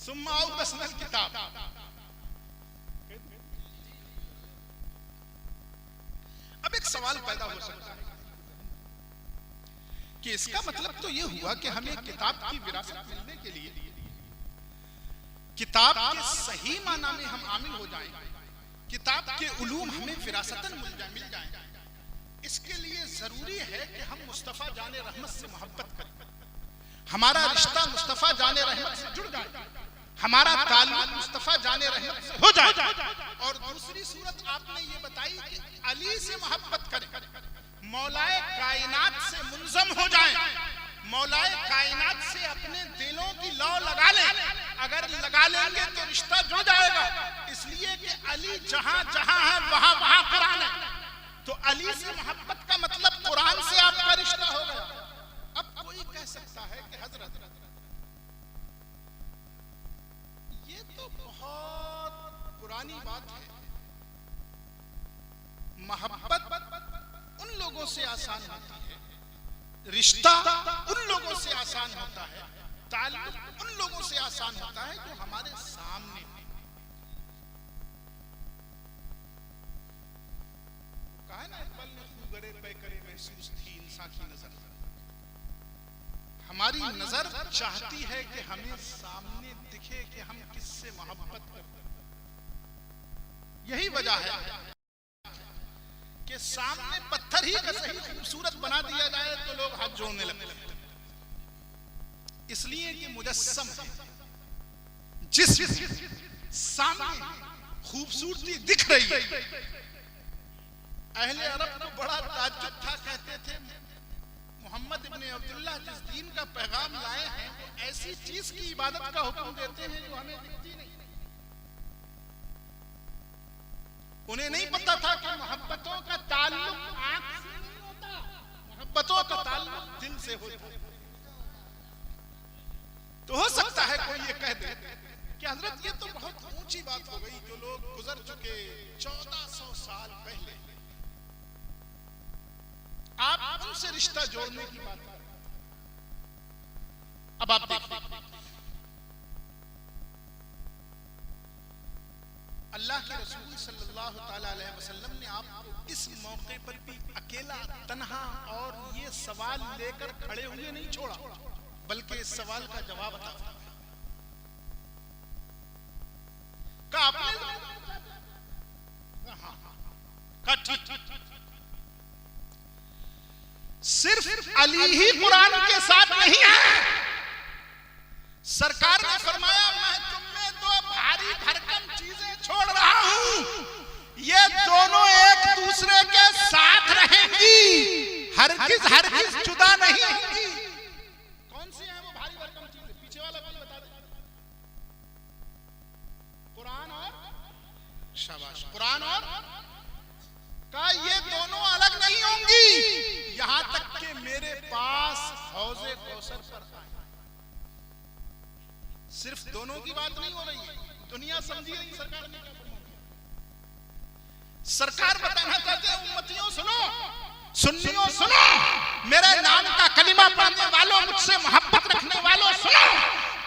सुम्मा औरसनल किताब। अब एक सवाल पैदा हो सकता है कि इसका मतलब तो यह हुआ कि हमें किताब की विरासत मिलने के लिए किताब के सही माना में हम आमिल हो जाएं, किताब के उलूम हमें विरासतन मिल जाएं, इसके लिए जरूरी है कि हम मुस्तफा जाने रहमत से मोहब्बत करें, हमारा रिश्ता मुस्तफा जाने रहमत से जुड़ जाए, हमारा ताल्लुक मुस्तफा जाने रहमत से हो जाए। और दूसरी सूरत आपने ये बताई कि अली से मोहब्बत करें, मौलाए कायनात से मुंजम हो जाएं, मौलाए कायनात से अपने दिलों की लौ लगा लें, अगर लगा लेंगे तो रिश्ता जुड़ जाएगा। इसलिए कि अली जहां जहां है वहां वहां कुरान है, तो अली से मोहब्बत का मतलब कुरान से आपका रिश्ता हो गया। अब कोई कह सकता है कि हजरत ये तो बहुत पुरानी बात है, मोहब्बत उन लोगों से आसान होती है, रिश्ता उन लोगों से आसान होता है, ताल्लुक उन लोगों से आसान होता है जो हमारे सामने है। कहा ना इकबाल ने, खूगरे पे करे महसूस थी इंसान की नजर। हमारी नजर चाहती है कि हमें सामने दिखे कि हम किससे मोहब्बत करते हैं। यही वजह है कि सामने पत्थर ही का सही खूबसूरत बना दिया जाए तो लोग हाथ जोड़ने लगते हैं, इसलिए कि मुजस्सम है। जिस सामने खूबसूरती दिख रही है, अहले अरब को बड़ा ताज्जुब था, कहते थे मोहम्मद इब्ने अब्दुल्लाह जिस दीन का पैगाम लाए हैं वो ऐसी चीज की इबादत का हुक्म देते हैं जो हमें दिखती नहीं। उन्हें नहीं पता था कि मोहब्बतों का ताल्लुक आंख से नहीं होता, मोहब्बतों का ताल्लुक दिल से होता है। तो हो सकता है कोई ये कह दे कि हजरत ये तो बहुत ऊंची बात हो गई, जो लोग गुजर चुके 1400 साल पहले आप उनसे रिश्ता जोड़ने की बात कर। अब आप देखिए, अल्लाह के रसूल सल्लल्लाहु अलैहि वसल्लम ने आपको इस मौके पर भी अकेला, तन्हा और ये सवाल लेकर खड़े हुए नहीं छोड़ा, बल्कि इस सवाल का जवाब था सिर्फ अली ही कुरान के साथ नहीं है। सरकार ने फरमाया मैं तुमने तो भारी भरकम चीजें छोड़ रहा हूं, ये दोनों एक दूसरे के साथ रहेंगी, हरगिज जुदा नहीं होंगी। कौन सी है वो भारी भरकम चीजें? पीछे वाला कोई बता दे। कुरान और शाबाश, कुरान और का ये दोनों अलग नहीं होंगी, यहां तक कि मेरे पास हौज़े कौसर पर आए। सिर्फ दोनों की बात नहीं हो रही है, दुनिया समझी रही सरकार ने क्या फरमाया। सरकार बताना चाहते हैं उम्मतियों सुनो, सुन्नियों सुनो, मेरे नाम का कलिमा पढ़ने वालों, मुझसे मोहब्बत रखने वालों सुनो,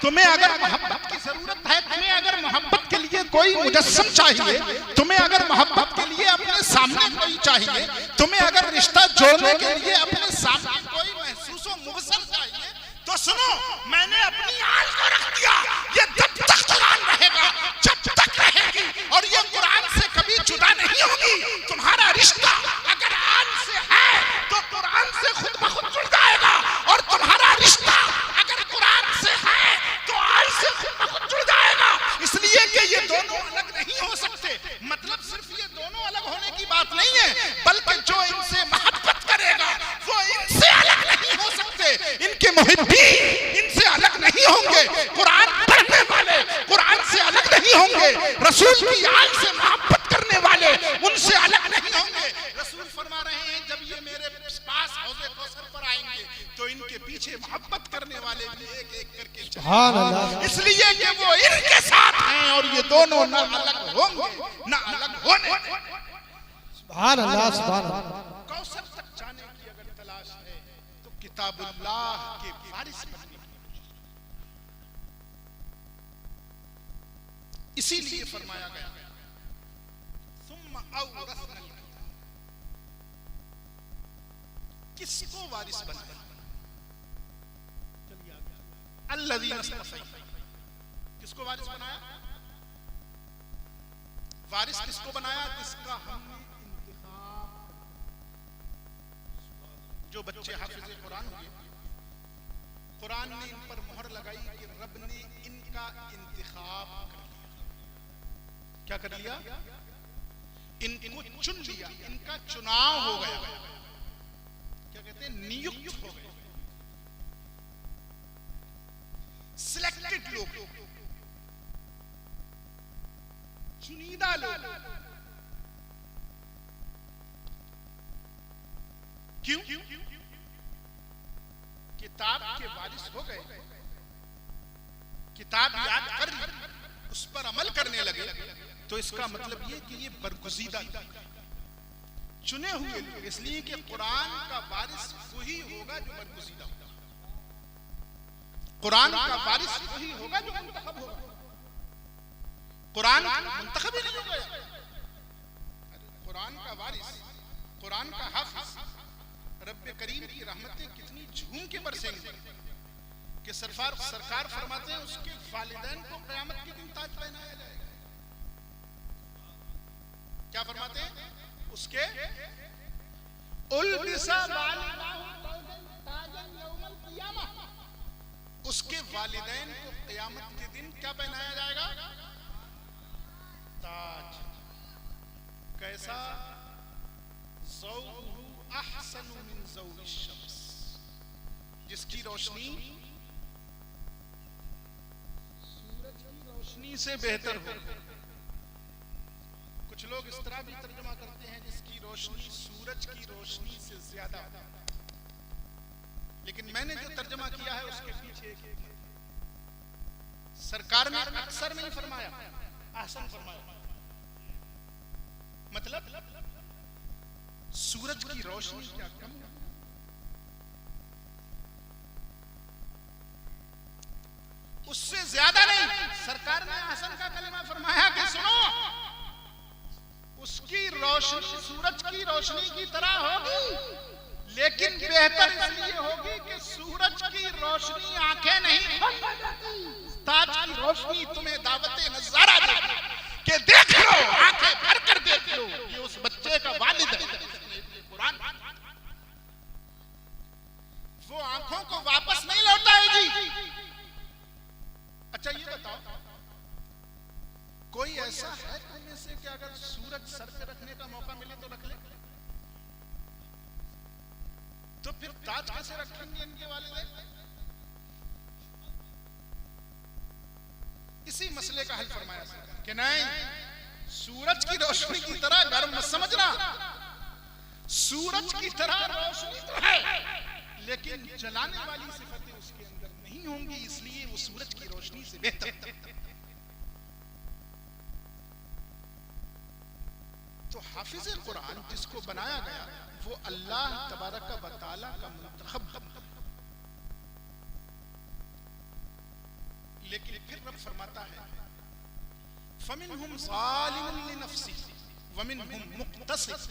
तुम्हें अगर मोहब्बत की जरूरत है, तुम्हें अगर मोहब्बत के लिए कोई मुजस्सम चाहिए, तुम्हें अगर मोहब्बत के लिए अपने सामने कोई चाहिए, तुम्हें अगर रिश्ता जोड़ने के लिए अपने सामने कोई महसूस मुबसर चाहिए, तो सुनो, मैंने अपनी आल को रख दिया। ये जब तक कुरान रहेगा, जब तक रहेगी, और ये कुरान से कभी जुदा नहीं होगी। तुम्हारा रिश्ता अगर आल से है तो कुरान से खुद ब खुद जुड़ जाएगा, और तुम्हारा रिश्ता अगर कुरान से है तो आल से खुद ब खुद जुड़ जाएगा। इसलिए कि ये दोनों अलग नहीं हो सकते। मतलब सिर्फ ये दोनों अलग होने की बात नहीं है, बल्कि जो इनसे मोहब्बत करेगा वो इनसे अलग नहीं हो सकते। इनके मुहिब्बीन इनसे अलग नहीं होंगे, कुरान पढ़ने वाले कुरान से अलग नहीं होंगे, रसूल की आल से मोहब्बत करने वाले उनसे अलग नहीं होंगे। रसूल फरमा रहे हैं जब ये मेरे पास हौज़े कौसर पर आएंगे तो इनके पीछे मोहब्बत करने वाले भी एक एक करके चलेंगे, इसलिए कि वो इनके साथ हैं और ये दोनों न अलग होंगे न अलग होने। सुभान अल्लाह, सुभान अल्लाह। कौसर तक जाने की अगर तलाश है तो किताबुल्लाह के वारिस बनने, इसीलिए फरमाया गया सुम्मा औरसना, किसको वारिस बनाया? अल्लज़ीना इस्तफ़ैना, किसको वारिस बनाया? वारिस किसको बनाया? जिसका हमने इंतखाब, जो बच्चे हाफिज़े कुरान हुए, कुरान ने इन पर मोहर लगाई कि रब ने इनका इंतखाब कर लिया। क्या कर लिया? इनको चुन लिया, इनका चुनाव हो गया। क्या कहते हैं? नियुक्त हो गए, सिलेक्टेड लोग, चुनिंदा लोग। क्यों? किताब के वारिस हो गए, किताब याद कर ली, उस पर अमल करने लगे, तो इसका मतलब ये कि ये बरगुज़ीदा चुने हुए लोग, इसलिए कि कुरान का वारिस वही होगा जो बरगुज़ीदा होगा। कुरान का वारिस वही होगा जो मुंतखब होगा। कुरान मुंतखब ही नहीं होगा। कुरान का वारिस, कुरान का हाफिज, रब्बे करीम की रहमतें कितनी झूम के बरसेंगी कि सरकार फरमाते हैं उसके वालिदैन को क़यामत के दिन ताज पहनाया जाएगा। क्या फरमाते हैं? उसके उसके वालिदैन को क़यामत के दिन क्या पहनाया जाएगा? ताज। कैसा? ज़ौहु अहसनु मिन ज़ौइ शम्स, जिसकी रोशनी सूरज की रोशनी से बेहतर हो। कुछ लोग इस तरह भी तर्जुमा करते हैं जिसकी रोशनी सूरज की रोशनी से ज्यादा, लेकिन मैंने जो तर्जुमा किया है उसके पीछे एक सरकार ने अक्सर नहीं फरमाया, आसन फरमाया। मतलब सूरज की रोशनी क्या कम है? उससे ज्यादा नहीं। सरकार ने हसन का कलिमा फरमाया कि सुनो, उसकी रोशनी सूरज की रोशनी की तरह होगी, लेकिन बेहतर इसलिए होगी कि सूरज की रोशनी आंखें नहीं खोल पाती। ताज की रोशनी तुम्हें दावते नजारा देगी कि देख लो, आंखें भर कर देख लो, ये उस बच्चे का वालिद है। कुरान वो आंखों को वापस नहीं लौटाएगी। अच्छा ये बताओ, कोई ऐसा है तुम में से कि अगर सूरज सर पे रखने का मौका मिले तो रख ले? तो फिर ताज कैसे रखेंगे इनके वालिदैन? इसी मसले का हल फरमाया कि नहीं, सूरज की रोशनी की तरह गर्म मत समझना। सूरज की तरह रोशनी तो है, लेकिन जलाने वाली सिफतें उसके अंदर नहीं होंगी, इसलिए वो सूरज की रोशनी से बेहतर। तो हाफिज कुरान जिसको बनाया गया वो अल्लाह तबारक व तआला का मुंतखब। लेकिन फिर रब फरमाता है फमिनहुम ज़ालिमुन लिनफ्सिही वमिनहुम मुक़तसिद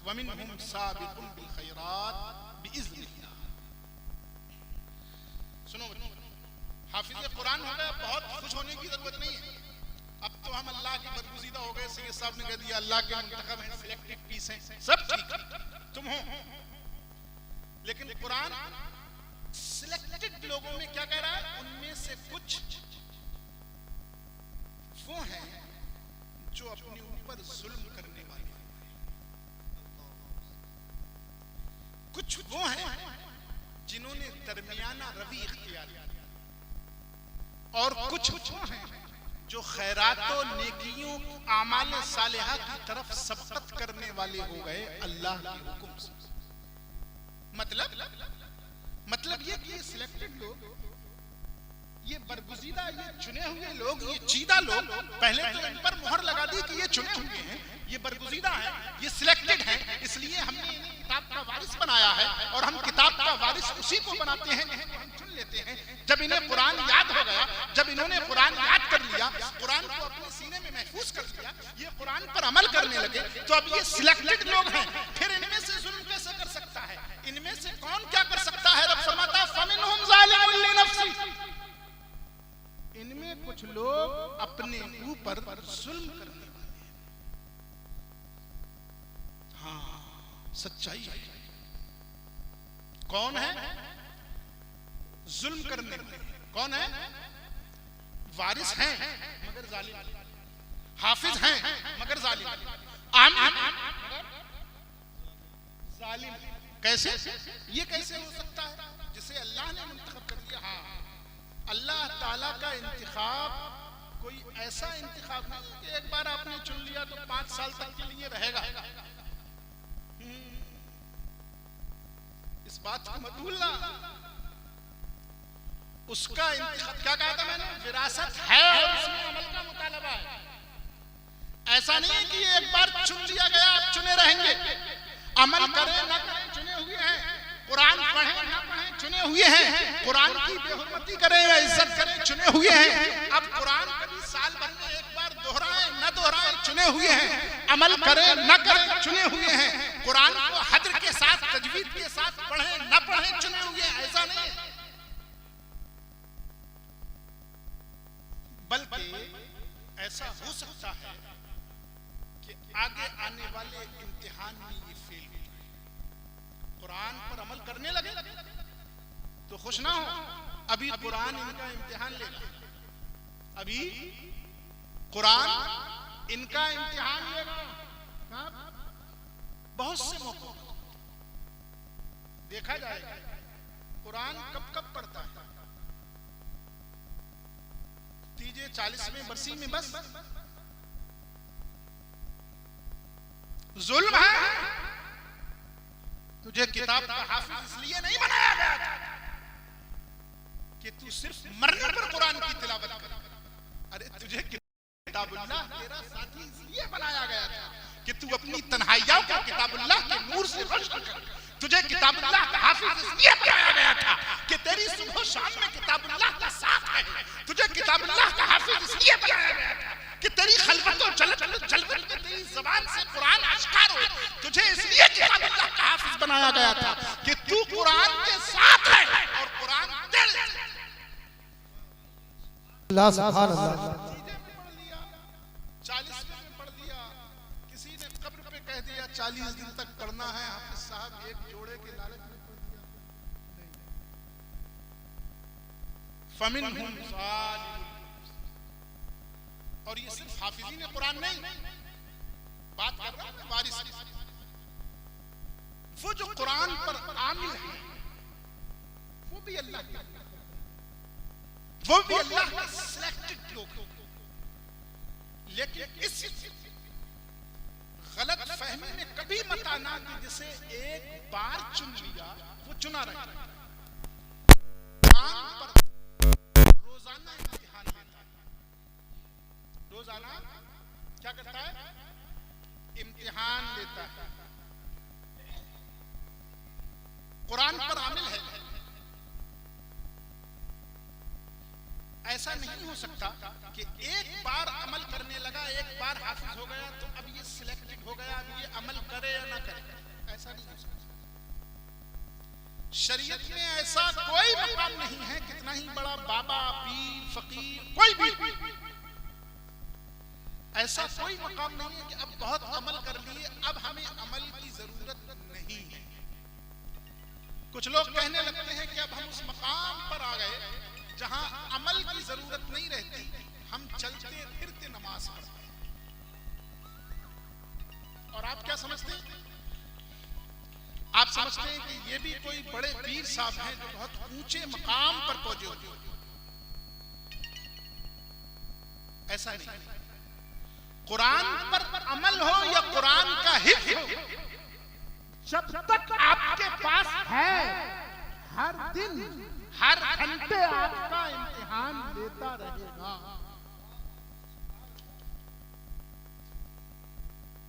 वमिनहुम साबिक़ुन बिल खैरात बिइज़्निल्लाह। सुनो, हाफिज कुरान हो गया, बहुत खुश होने की जरूरत नहीं है। अब तो हम अल्लाह के बरगुज़ीदा हो गए। सैयद साहब ने कह दिया अल्लाह के मुंतखब हैं, सिलेक्टेड पीस हैं, सब ठीक तुम हो। लेकिन कुरान सिलेक्टेड लोगों में क्या कह रहा है? उनमें से कुछ वो हैं जो अपने ऊपर जुल्म करने वाले, कुछ वो हैं जिन्होंने दरमियाना रवि इख्तियार किया, और कुछ वो हैं जो खैरातों नेकियों आमाल सालिहा की तरफ सबकत करने वाले हो गए अल्लाह के हुक्म से। मतलब ये कि ये सिलेक्टेड लोग, ये बरगुज़ीदा, ये चुने हुए लोग, ये चीदा लोग, पहले तो इन पर मुहर लगा दी कि ये चुने हुए हैं, ये बरगुज़ीदा हैं, ये सिलेक्टेड हैं, इसलिए हमने इन्हें किताब का वारिस बनाया है। और हम किताब का वारिस उसी को बनाते हैं जिसको हम चुन लेते हैं। जब इन्हें कुरान याद हो गया, जब इन्होंने कुरान याद कर लिया, कुरान को अपने सीने में महफूज कर लिया, ये कुरान पर अमल करने लगे, तो अब ये सिलेक्टेड लोग हैं। फिर इनमें से जुल्म कैसे कर सकता है? इनमें से कौन क्या कर सकता है? रब फरमाता है फमिनहुम ज़ालिमुन लिनफ्सिही, इनमें कुछ लोग अपने ऊपर जुल्म करने वाले। हाँ, सच्चाई है। कौन है जुल्म करने वाले? कौन है? वारिस हैं मगर जालिम, हाफिज हैं मगर जालिम, आमिन जालिम। कैसे? ये कैसे हो सकता है? जिसे अल्लाह ने मुंतखब कर दिया। हाँ, अल्लाह ताला का इंतखाब कोई ऐसा इंतखाब नहीं कि एक बार आपने चुन लिया तो 5 साल तक के लिए रहेगा। इस बात को मत भूलना। उसका क्या कहा था मैंने, विरासत है और उसमें अमल का मुतालबा है। ऐसा नहीं है कि एक बार चुन लिया गया आप चुने रहेंगे। अमल करें ना करें चुने हुए हैं, कुरान पढ़ें ना पढ़ें चुने हुए हैं, कुरान की बेहुरमती करें या इज्जत करें चुने हुए हैं। अब कुरान कभी साल भर में एक बार दोहराएं न दोहराएं चुने हुए हैं, अमल करें न करें चुने हुए हैं, कुरान को हद्र के साथ तजवीद के साथ पढ़ें न पढ़ें चुने हुए हैं। ऐसा नहीं है, बल्कि ऐसा हो सकता है कि आगे आने वाले इम्तिहान में ये फेल हो। कुरान पर अमल करने लगे तो खुश ना हो, अभी कुरान इनका इम्तिहान लेगा, अभी कुरान इनका इम्तिहान लेगा। बहुत से मौकों देखा जाएगा कुरान कब कब पढ़ता है, तीजे 40वें बरसी में बस जुल्म है। तुझे किताब का हाफिज इसलिए नहीं बनाया गया था कि तू सिर्फ मरने पर कुरान की तिलावत कर। अरे तुझे किताबुल्लाह तेरा साथी इसलिए बनाया गया था कि तू अपनी तन्हाइयों को किताबुल्लाह के नूर से रोशन कर। तुझे किताबुल्लाह का हाफिज इसलिए बनाया गया था कि तेरी सुबह शाम में किताबुल्लाह का साथ है। तुझे किताबुल्लाह का हाफिज इसलिए बनाया गया था कि तेरी खलवत और जलवत में तेरी जुबान से कुरान आश्कार हो। तुझे इसलिए किताबुल्लाह का हाफिज बनाया गया था कि तू कुरान के साथ है और कुरान तेरे साथ है। अल्लाह सुभान अल्लाह। 40 में पढ़ दिया, किसी ने कब्र पे कह दिया 40 दिन तक पढ़ना है, हाफिज साहब एक जोड़े के लालच में पढ़ दिया। फमिनहुम ज़ालिम। और ये सिर्फ हाफिजीन कुरान नहीं, बात कर रहा हूं वारिस की। वो जो कुरान पर आमिल है वो भी अल्लाह के सिलेक्टेड लोग। लेकिन इस गलत फहमी में कभी मत आना कि जिसे एक बार चुन लिया वो चुना रहे। कुरान पर रोजाना इम्तिहान लेता है, रोजाना क्या करता है, इम्तिहान लेता है। कुरान पर आमिल है। ऐसा नहीं हो सकता कि एक बार अमल करने लगा, एक बार हाफिज हो गया तो अब ये सिलेक्टेड हो गया, अब ये अमल करे या ना करे। ऐसा नहीं हो सकता। शरीयत में ऐसा कोई मकाम नहीं है, कितना ही बड़ा बाबा पीर फकीर कोई भी, ऐसा कोई मकाम नहीं है कि अब बहुत अमल कर लिए अब हमें अमल की जरूरत नहीं है। कुछ लोग कहने लगते हैं कि अब हम उस मकाम पर आ गए जहां अमल की जरूरत नहीं रहती, हम चलते फिरते नमाज पढ़ते हैं। और आप क्या समझते हैं? आप समझते हैं कि ये भी कोई बड़े पीर साहब हैं जो बहुत ऊंचे मकाम पर पहुंचे होते हैं। ऐसा नहीं। कुरान पर अमल हो या कुरान का हिफ्ज़ हो, जब तक आपके पास है हर दिन हर घंटे आपका इम्तिहान लेता रहेगा।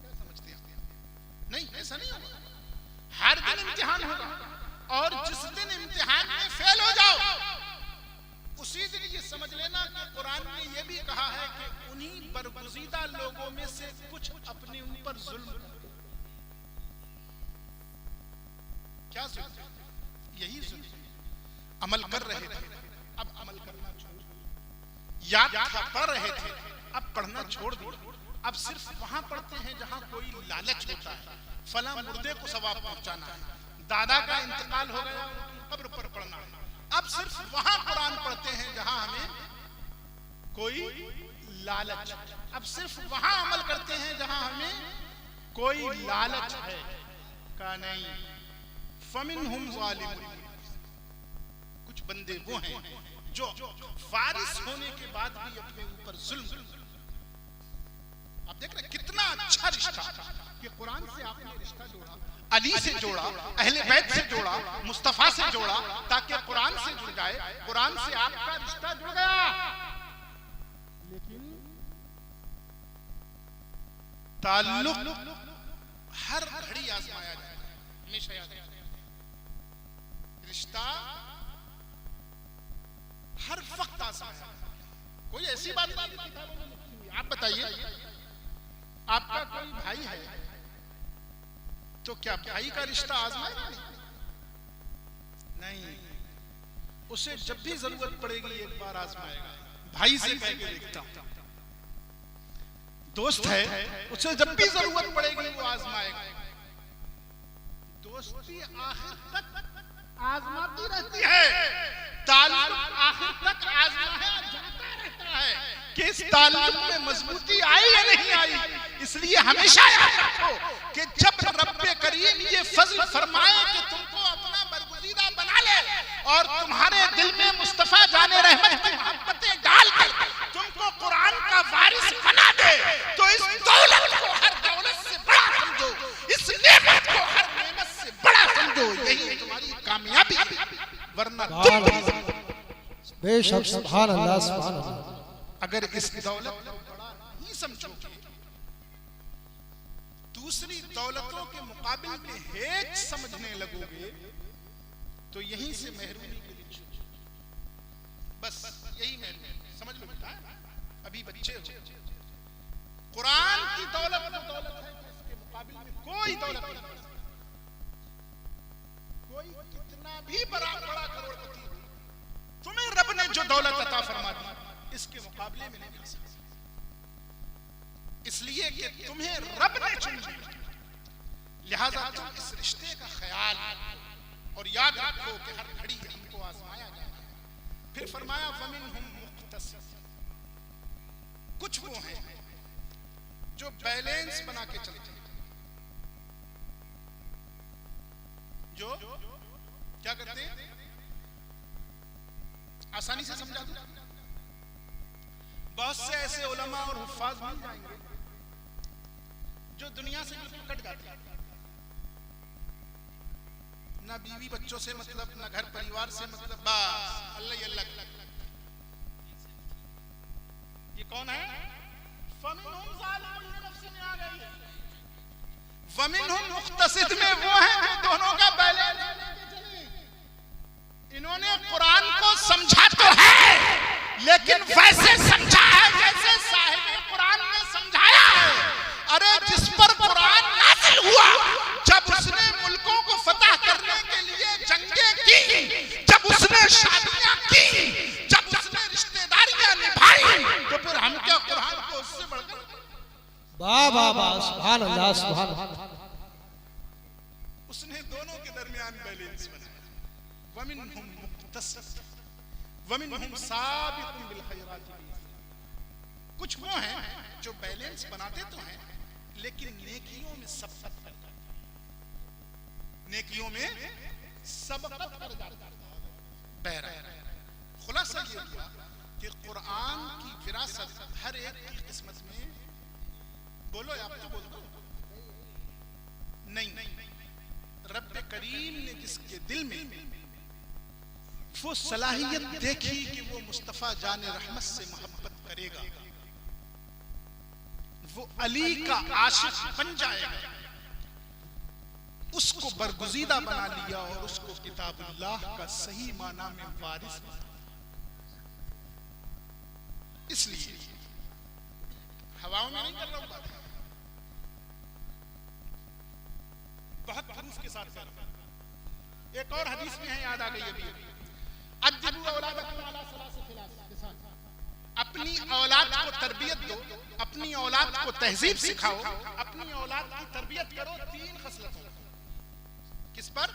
क्या समझते हैं? नहीं, ऐसा नहीं होगा। हर दिन इम्तिहान होगा और जिस दिन इम्तिहान में फेल हो जाओ उसी दिन ये समझ लेना कि कुरान ने ये भी कहा है कि उन्हीं बरगुज़ीदा लोगों में से कुछ अपने ऊपर जुल्म करते। क्या जुल्म? यही जुल्म। अमल कर रहे थे अब अमल करना छोड़ दिया, याद पढ़ रहे थे अब पढ़ना छोड़ दिया, अब सिर्फ वहां पढ़ते हैं जहां कोई लालच होता है, फला मुर्दे को सवाब पहुंचाना है, दादा का इंतकाल हो गया कब्र पर पढ़ना है। अब सिर्फ वहां कुरान पढ़ते हैं जहां हमें कोई लालच, अब सिर्फ वहां अमल करते हैं जहां हमें कोई लालच है का नहीं। फमिनहुम ज़ालिम। कुछ बंदे वो हैं जो वारिस होने के बाद भी अपने ऊपर जुल्म। आप देख रहे कितना अच्छा रिश्ता कि कुरान से आपने रिश्ता जोड़ा, अली से जोड़ा, अहले बैत से जोड़ा, मुस्तफा से जोड़ा, ताकि कुरान से जुड़ जाए, कुरान से आपका रिश्ता जुड़ गया। लेकिन ताल्लुक हर घड़ी आजमाया जाता है, हमेशा याद रखना। रिश्ता हर वक्त आजमाया, कोई ऐसी बात नहीं किताबों में लिखी हुई। आप बताइए, आपका कोई भाई है तो क्या भाई का रिश्ता आजमाएगा? नहीं, उसे जब भी जरूरत पड़ेगी एक बार आजमाएगा। भाई से कह के देखता हूं, दोस्त है, उसे जब भी जरूरत पड़ेगी वो आजमाएगा। दोस्ती आखिर तक आजमाती रहती है, ताल्लुक आखिर तक आजमाया जाता रहता है कि इस ताल्लुक में मजबूती आई या नहीं आई। इसलिए हमेशा याद रखो कि जब रब्बे करीम ये फजल फरमाए कि तुमको अपना बरगुज़ीदा बना ले और तुम्हारे दिल में मुस्तफा जाने रहमत की मोहब्बतें डाल कर तुमको कुरान का वारिस बना दे, तो इस दौलत को हर दौलत से बड़ा समझो, इस नेमत को हर नेमत से बड़ा समझो। यही तुम्हारी कामयाबी, वरना बेशक सुभान अल्लाह सुभान अल्लाह। अगर इस दौलत को बड़ा नहीं समझोगे, दूसरी दौलतों के मुकाबिल में हेज समझने लगोगे, तो यहीं से महरूमी के दिन शुरू। बस यही महरूमी समझ लो बेटा, अभी बच्चे हो। कुरान की दौलत वो दौलत है कि इसके मुकाबिल में कोई दौलत नहीं। कोई कितना भी बड़ा करोड़पति, तुम्हें रब ने जो दौलत अता फरमा दी, इसके मुकाबले में नहीं आ सकता। इसलिए कि तुम्हें रब ने चुन लिया, लिहाजा तुम इस रिश्ते का ख्याल और याद रखो कि हर घड़ी हमको आजमाया जाना है। फिर फरमाया फमिनहुम मुक्तसिद, कुछ वो हैं जो बैलेंस बना के चलते हैं, जो क्या करते हैं, आसानी से समझा दूं, बहुत से ऐसे उलमा और हुफ्फाज मिल जाएंगे जो दुनिया से बिल्कुल कट जाते हैं, ना बीवी बच्चों से मतलब, ना घर परिवार से मतलब, बस अल्लाह ही अल्लाह। ये कौन है? फमिनहुम ज़ालिमुन लिनफ्सिही में आ गई है, वमिनहुम मुक्तसिद में वो है जो दोनों का बैलेंस लेके चले। इन्होंने कुरान को समझा तो है, लेकिन वैसे समझा है जैसे साहिब कुरान ने समझाया है। अरे जिस पर कुरान नाज़िल हुआ, जब उसने मुल्कों को फतह करने के लिए जंगें की, जब उसने शादियां की, जब उसने रिश्तेदारियां निभाई, तो फिर हम क्या कुरान को उससे बढ़कर? वाह वाह वाह सुभान अल्लाह सुभान अल्लाह। उसने दोनों के दरमियान बैलेंस बनाया। वमिनहुम मुक्तसिद वमिनहुम साबिकुन बिल खैरात, कुछ वो हैं जो बैलेंस बनाते तो हैं लेकिन नेकियों में सबकत कर जाते हैं, नेकियों में सबकत कर जाते हैं। बहरहाल खुलासा ये हुआ कि कुरान की विरासत हर एक की किस्मत में, बोलो आप तो बोल दो, नहीं, रब्बे करीम ने जिसके दिल में वो सलाहियत देखी कि वो मुस्तफा जाने रहमत से मोहब्बत करेगा, वो अली का आशिक बन जाएगा, उसको बरगुज़ीदा बना लिया और उसको किताबुल्लाह का सही माना में वारिस बना। इसलिए हवाओं में नहीं कर रहा हूं बात, बहुत प्रूफ के साथ कर रहा हूं। एक और हदीस में है, याद आ गई अभी, अद्दिबू औलादकुम अला सलासी खिलास, अपनी औलाद को तरबियत दो, अपनी औलाद को तहजीब सिखाओ, अपनी औलाद की तरबियत करो 3 खसलतों। किस पर?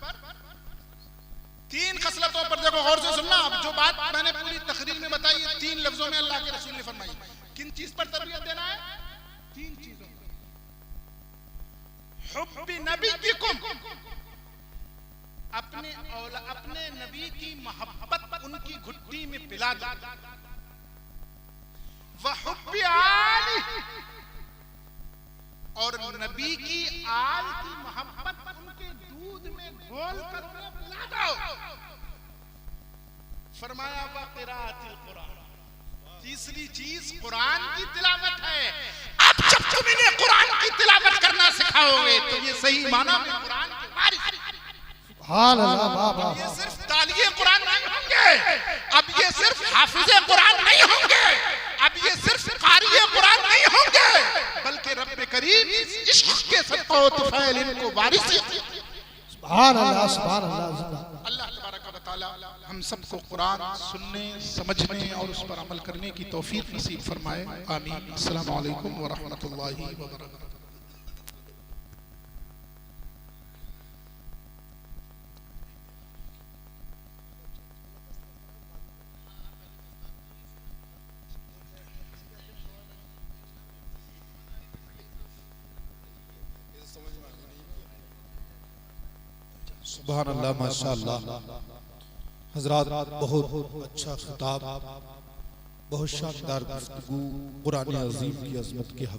3 खसलतों पर। देखो गौर से सुनना, अब जो बात मैंने पूरी तकरीर में बताई है 3 लफ्जों में अल्लाह के रसूल ने फरमाई। किन चीज पर तरबियत देना है? 3 चीजों पर। हुब्बी नबीकुम, अपने नबी की मोहब्बत उनकी घुट्टी में पिला दो। व हुब्बी आली, और नबी की आल की मोहब्बत उनके दूध में घोल कर उन्हें पिला दो। फरमाया व क़िराअतिल कुरान, तीसरी चीज कुरान की तिलावत है। अब जब तुम इन्हें कुरान की तिलावत करना सिखाओगे तो ये सही माना में कुरान के वारिस। सुभान अल्लाह, वाह वाह। ये सिर्फ तालिये कुरान नहीं होंगे, अब ये सिर्फ हाफिज़े कुरान नहीं होंगे, अब ये सिर्फ कारिये कुरान नहीं होंगे, बल्कि रब्बे करीम इश्क के सदक़े व तुफ़ैल इनको वारिस। सुभान अल्लाह, सुभान अल्लाह। अल्लाह तबारक व तआला हम सबको कुरान सुनने, समझने और उस पर अमल करने की तौफीक नसीब फरमाए। आमीन। अस्सलामु अलैकुम व रहमतुल्लाहि व बरकातहू। सुभान अल्लाह, माशाअल्लाह। हजरात, बहुत अच्छा खिताब, बहुत शानदार गुफ्तगू कुरान अज़ीम की अज़मत के हवाले